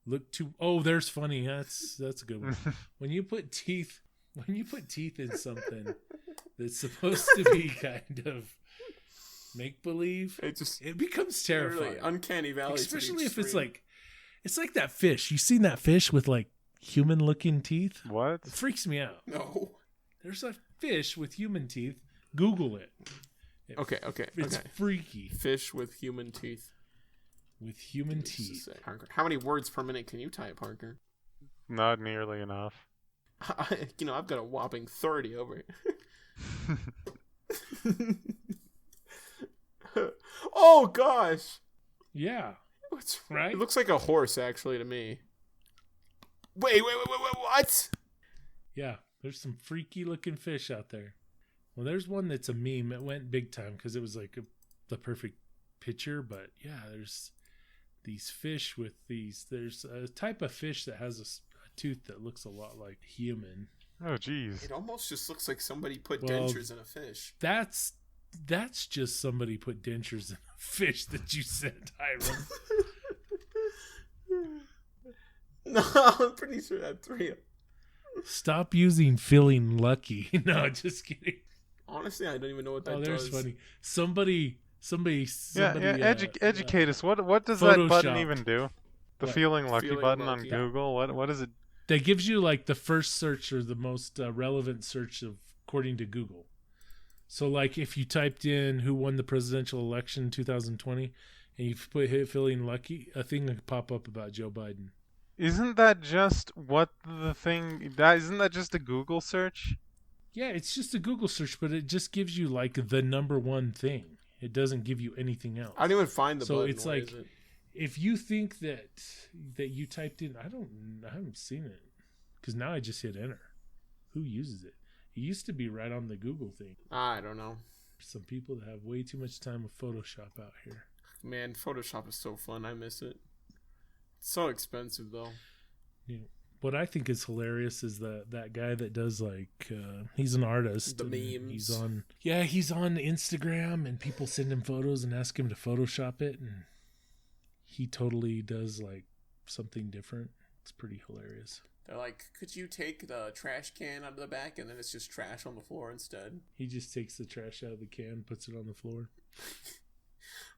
Speaker 1: look too, there's funny. That's a good one. When you put teeth in something that's supposed to be kind of make believe, it becomes terrifying.
Speaker 3: Really uncanny valley,
Speaker 1: especially if it's like that fish. You seen that fish with like human looking teeth?
Speaker 2: What?
Speaker 1: It freaks me out.
Speaker 3: No.
Speaker 1: There's a fish with human teeth. Google it.
Speaker 3: Okay.
Speaker 1: It's freaky.
Speaker 3: Fish with human teeth.
Speaker 1: With human teeth.
Speaker 3: How many words per minute can you type, Parker?
Speaker 2: Not nearly enough.
Speaker 3: I've got a whopping 30 over here. Oh, gosh.
Speaker 1: Yeah. Right?
Speaker 3: It looks like a horse, actually, to me. Wait, what?
Speaker 1: Yeah, there's some freaky looking fish out there. Well, there's one that's a meme. It went big time because it was like the perfect picture. But yeah, there's these fish with these. There's a type of fish that has a tooth that looks a lot like human.
Speaker 2: Oh, geez.
Speaker 3: It almost just looks like somebody put dentures in a fish.
Speaker 1: That's just somebody put dentures in a fish that you sent, Hyrum.
Speaker 3: No, I'm pretty sure that's real.
Speaker 1: Stop using feeling lucky. No, just kidding.
Speaker 3: Honestly, I don't even know what that does.
Speaker 1: There's funny. Somebody.
Speaker 2: Educate us. What does
Speaker 1: Photoshop.
Speaker 2: That button even do? The feeling lucky button on Google. What is it?
Speaker 1: That gives you like the first search or the most relevant search according to Google. So like if you typed in who won the presidential election in 2020 and you hit feeling lucky, a thing would pop up about Joe Biden.
Speaker 2: Isn't that just isn't that just a Google search?
Speaker 1: Yeah, it's just a Google search, but it just gives you like the number one thing. It doesn't give you anything else.
Speaker 3: I didn't even find the button.
Speaker 1: So it's like, if you think that you typed in, I haven't seen it because now I just hit enter. Who uses it? It used to be right on the Google thing.
Speaker 3: I don't know.
Speaker 1: Some people that have way too much time with Photoshop out here.
Speaker 3: Man, Photoshop is so fun. I miss it. It's so expensive though.
Speaker 1: Yeah. What I think is hilarious is that guy that does like he's an artist.
Speaker 3: The memes.
Speaker 1: He's on Instagram and people send him photos and ask him to Photoshop it, and he totally does like something different. It's pretty hilarious.
Speaker 3: They're like, could you take the trash can out of the back, and then it's just trash on the floor instead?
Speaker 1: He just takes the trash out of the can, puts it on the floor.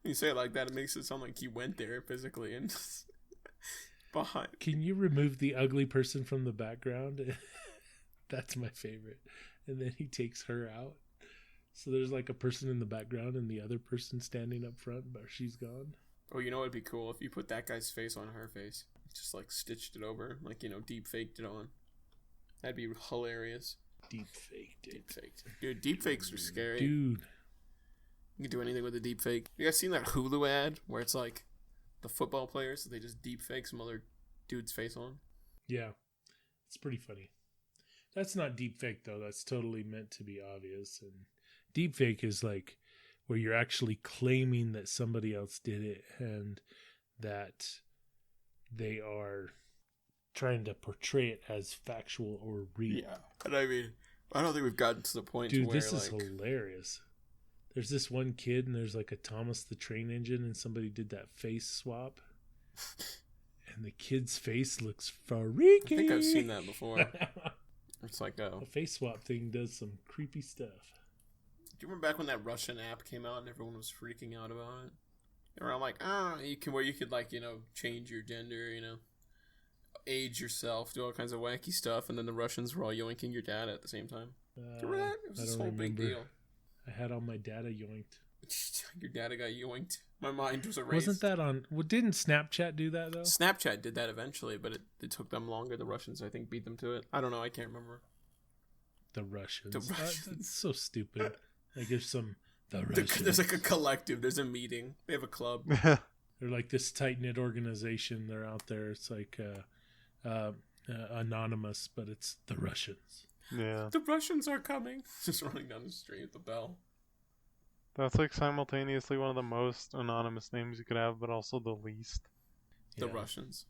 Speaker 3: When you say it like that, it makes it sound like he went there physically and behind.
Speaker 1: Can you remove the ugly person from the background? That's my favorite. And then he takes her out. So there's like a person in the background and the other person standing up front, but she's gone.
Speaker 3: Oh, you know what'd be cool? If you put that guy's face on her face. Just like stitched it over. Like, deep faked it on. That'd be hilarious.
Speaker 1: Deep faked it.
Speaker 3: Deep faked. Dude, deep fakes are scary.
Speaker 1: Dude.
Speaker 3: You can do anything with a deep fake. You guys seen that Hulu ad where it's like the football players, they just deep fake some other dude's face on?
Speaker 1: Yeah. It's pretty funny. That's not deep fake though. That's totally meant to be obvious. And deep fake is like where you're actually claiming that somebody else did it and that they are trying to portray it as factual or real.
Speaker 3: Yeah. And I mean, I don't think we've gotten to the point
Speaker 1: Dude,
Speaker 3: where
Speaker 1: this is hilarious. There's this one kid and there's like a Thomas the Train Engine and somebody did that face swap. And the kid's face looks freaky.
Speaker 3: I think I've seen that before. It's like
Speaker 1: the face swap thing does some creepy stuff.
Speaker 3: Do you remember back when that Russian app came out and everyone was freaking out about it? They were all like, you could like, change your gender, age yourself, do all kinds of wacky stuff, and then the Russians were all yoinking your data at the same time. It was this whole big deal.
Speaker 1: I had all my data yoinked.
Speaker 3: Your data got yoinked. My mind was erased.
Speaker 1: Wasn't that on... Well, didn't Snapchat do that, though?
Speaker 3: Snapchat did that eventually, but it took them longer. The Russians, I think, beat them to it. I don't know. I can't remember.
Speaker 1: The Russians. That's so stupid. Like, there's
Speaker 3: There's like a collective. There's a meeting. They have a club.
Speaker 1: They're like this tight-knit organization. They're out there. It's like anonymous, but it's the Russians.
Speaker 2: Yeah.
Speaker 3: The Russians are coming. Just running down the street with the bell.
Speaker 2: That's like simultaneously one of the most anonymous names you could have, but also the least.
Speaker 3: The Russians.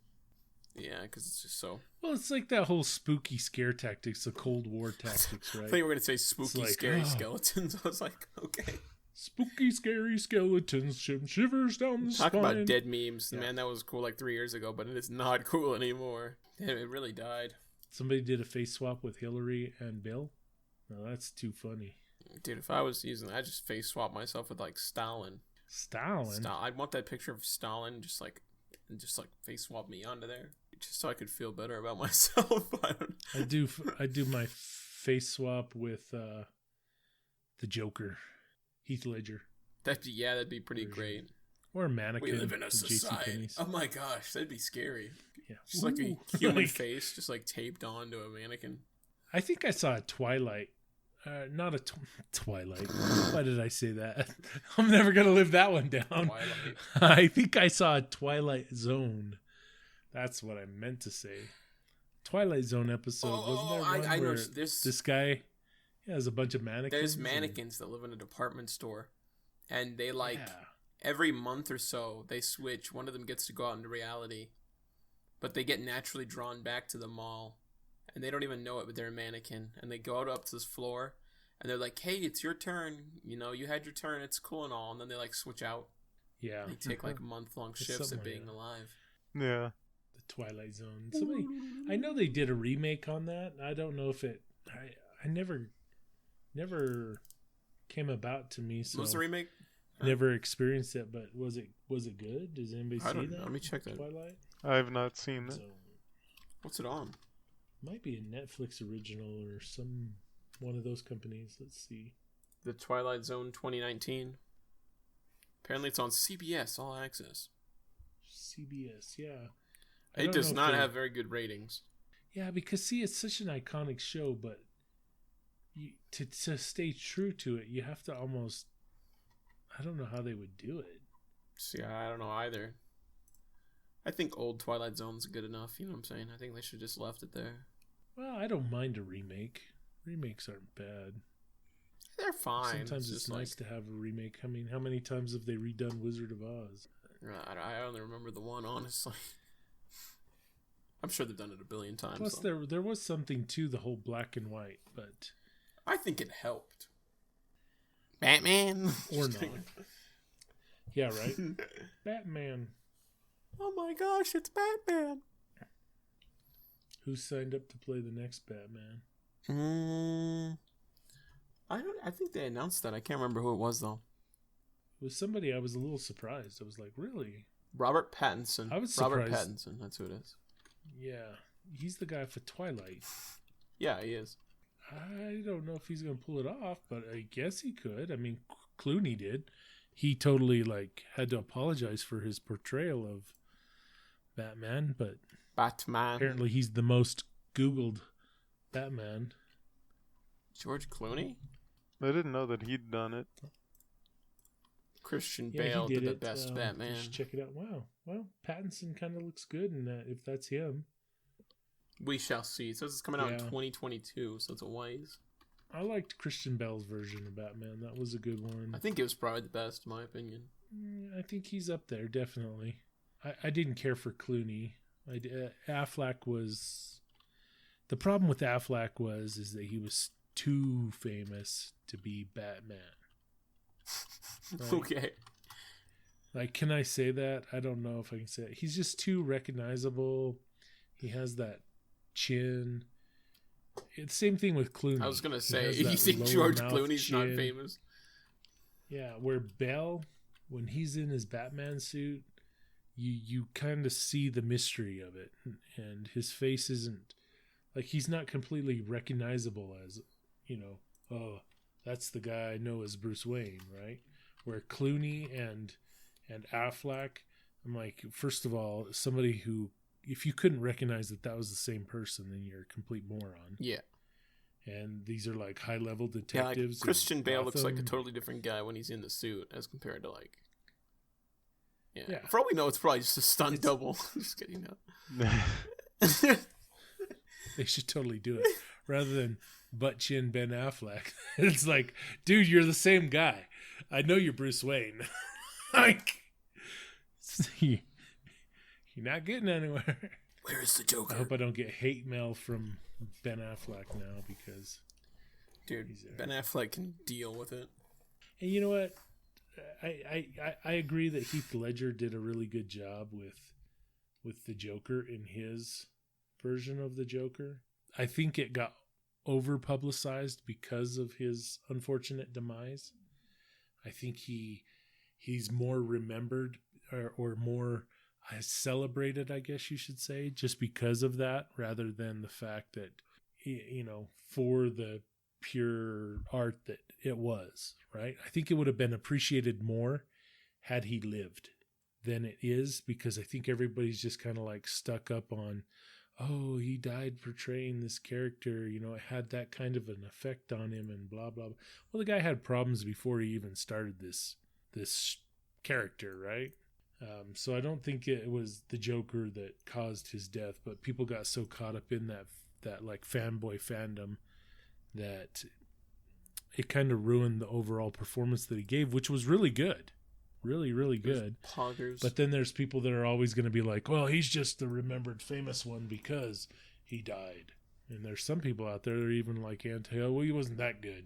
Speaker 3: Yeah, because it's just so...
Speaker 1: Well, it's like that whole spooky scare tactics, the Cold War tactics, right?
Speaker 3: I thought you were going to say spooky, scary skeletons. I was like, okay.
Speaker 1: Spooky, scary skeletons, shivers down the spine.
Speaker 3: Talk about dead memes. Yeah. Man, that was cool like 3 years ago, but it is not cool anymore. Damn, it really died.
Speaker 1: Somebody did a face swap with Hillary and Bill. No, that's too funny.
Speaker 3: Dude, if I was using that, I'd just face swap myself with like Stalin.
Speaker 1: Stalin?
Speaker 3: I'd want that picture of Stalin just like face swap me onto there. Just so I could feel better about myself.
Speaker 1: I do my face swap with the Joker, Heath Ledger.
Speaker 3: That'd be pretty great.
Speaker 1: Or a mannequin.
Speaker 3: We live in a society. Oh my gosh, that'd be scary.
Speaker 1: Yeah.
Speaker 3: Just like a human face, just like taped onto a mannequin.
Speaker 1: I think I saw a Twilight. Not a Twilight. Why did I say that? I'm never going to live that one down.
Speaker 3: Twilight.
Speaker 1: I think I saw a Twilight Zone. That's what I meant to say. Twilight Zone episode. Wasn't there one
Speaker 3: I
Speaker 1: where
Speaker 3: know.
Speaker 1: This guy has a bunch of mannequins?
Speaker 3: There's mannequins that live in a department store. And they every month or so, they switch. One of them gets to go out into reality. But they get naturally drawn back to the mall. And they don't even know it, but they're a mannequin. And they go up to this floor. And they're like, hey, it's your turn. You had your turn. It's cool and all. And then they switch out.
Speaker 1: Yeah.
Speaker 3: They take month-long shifts at being alive.
Speaker 2: Yeah.
Speaker 1: The Twilight Zone. I know they did a remake on that. I don't know if it... I never came about to me. So
Speaker 3: what was the remake?
Speaker 1: Never experienced it, but was it good? Does anybody see that?
Speaker 3: Let me check that.
Speaker 1: Twilight?
Speaker 2: I have not seen it.
Speaker 3: What's it on?
Speaker 1: Might be a Netflix original or one of those companies. Let's see.
Speaker 3: The Twilight Zone 2019. Apparently it's on CBS All Access.
Speaker 1: CBS, yeah.
Speaker 3: It does not have very good ratings.
Speaker 1: Yeah, because it's such an iconic show, but to stay true to it, you have to almost... I don't know how they would do it.
Speaker 3: See, I don't know either. I think old Twilight Zone's good enough, you know what I'm saying? I think they should just left it there.
Speaker 1: Well, I don't mind a remake. Remakes aren't bad.
Speaker 3: They're fine.
Speaker 1: Sometimes it's nice to have a remake. I mean, how many times have they redone Wizard of Oz?
Speaker 3: I only remember the one, honestly. I'm sure they've done it a billion times.
Speaker 1: Plus, there was something to the whole black and white, but...
Speaker 3: I think it helped. Batman?
Speaker 1: Or not. Yeah, right? Batman.
Speaker 3: Oh my gosh, it's Batman.
Speaker 1: Who signed up to play the next Batman?
Speaker 3: I think they announced that. I can't remember who it was, though.
Speaker 1: It was somebody I was a little surprised. I was like, really?
Speaker 3: Robert Pattinson.
Speaker 1: I was
Speaker 3: Robert
Speaker 1: surprised.
Speaker 3: Pattinson, that's who it is.
Speaker 1: Yeah, he's the guy for Twilight.
Speaker 3: Yeah, he is.
Speaker 1: I don't know if he's going to pull it off, but I guess he could. I mean, Clooney did. He totally had to apologize for his portrayal of Batman, but apparently he's the most Googled Batman.
Speaker 3: George Clooney?
Speaker 2: I didn't know that he'd done it.
Speaker 3: Christian Bale did the best Batman.
Speaker 1: Just check it out. Wow. Well, Pattinson kind of looks good in that, if that's him.
Speaker 3: We shall see. It says it's coming out in 2022, so it's a ways.
Speaker 1: I liked Christian Bale's version of Batman. That was a good one.
Speaker 3: I think it was probably the best, in my opinion.
Speaker 1: I think he's up there, definitely. I didn't care for Clooney. Affleck was... The problem with Affleck is that he was too famous to be Batman.
Speaker 3: Okay.
Speaker 1: Can I say that? I don't know if I can say it. He's just too recognizable. He has that chin. It's the same thing with Clooney.
Speaker 3: I was going to say, you think George Clooney's
Speaker 1: chin.
Speaker 3: not famous?
Speaker 1: Yeah, where Bale, when he's in his Batman suit, you kind of see the mystery of it. And his face isn't... he's not completely recognizable as, oh, that's the guy I know as Bruce Wayne, right? Where Clooney and Affleck, I'm like, first of all, somebody who, if you couldn't recognize that was the same person, then you're a complete moron.
Speaker 3: Yeah.
Speaker 1: And these are high-level detectives.
Speaker 3: Yeah, Christian Bale looks like a totally different guy when he's in the suit as compared to Yeah. For all we know, it's probably just a stunt double. Just kidding. No.
Speaker 1: They should totally do it rather than butt chin Ben Affleck. It's dude, you're the same guy. I know you're Bruce Wayne. You're not getting anywhere.
Speaker 3: Where is the Joker?
Speaker 1: I hope I don't get hate mail from Ben Affleck now because,
Speaker 3: dude, Ben Affleck can deal with it.
Speaker 1: And you know what? I agree that Heath Ledger did a really good job with the Joker in his version of the Joker. I think it got over publicized because of his unfortunate demise. I think he's more remembered or more celebrated, I guess you should say, just because of that, rather than the fact that, for the pure art that it was, right? I think it would have been appreciated more had he lived than it is, because I think everybody's just kind of stuck up on, oh, he died portraying this character, it had that kind of an effect on him and blah, blah, blah. Well, the guy had problems before he even started this character, right? So I don't think it was the Joker that caused his death, but people got so caught up in that fanboy fandom that it kind of ruined the overall performance that he gave, which was really good. Really, really good.
Speaker 3: Poggers.
Speaker 1: But then there's people that are always going to be like, well, he's just the remembered famous one because he died. And there's some people out there that are even well, he wasn't that good,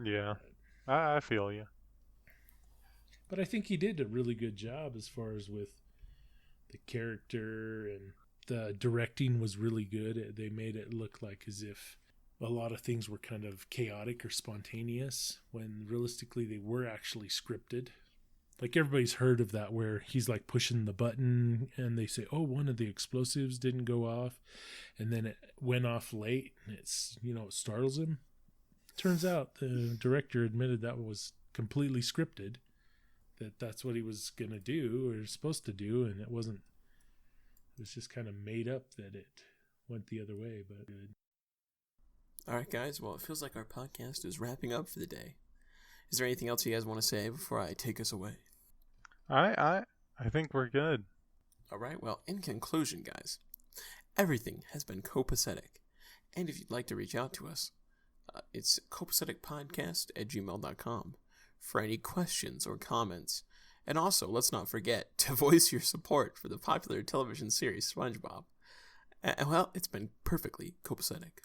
Speaker 2: Yeah, I feel you.
Speaker 1: But I think he did a really good job as far as with the character, and the directing was really good. They made it look as if a lot of things were kind of chaotic or spontaneous when realistically they were actually scripted. Everybody's heard of that, where he's pushing the button and they say, oh, one of the explosives didn't go off, and then it went off late and it's, it startles him. Turns out the director admitted that was completely scripted, that's what he was going to do or supposed to do, and it wasn't. It was just kind of made up that it went the other way, but good.
Speaker 3: All right, guys. Well, it feels like our podcast is wrapping up for the day. Is there anything else you guys want to say before I take us away?
Speaker 2: I think we're good.
Speaker 3: All right. Well, in conclusion, guys, everything has been copacetic. And if you'd like to reach out to us, it's copaceticpodcast@gmail.com for any questions or comments. And also, let's not forget to voice your support for the popular television series SpongeBob. Well, it's been perfectly copacetic.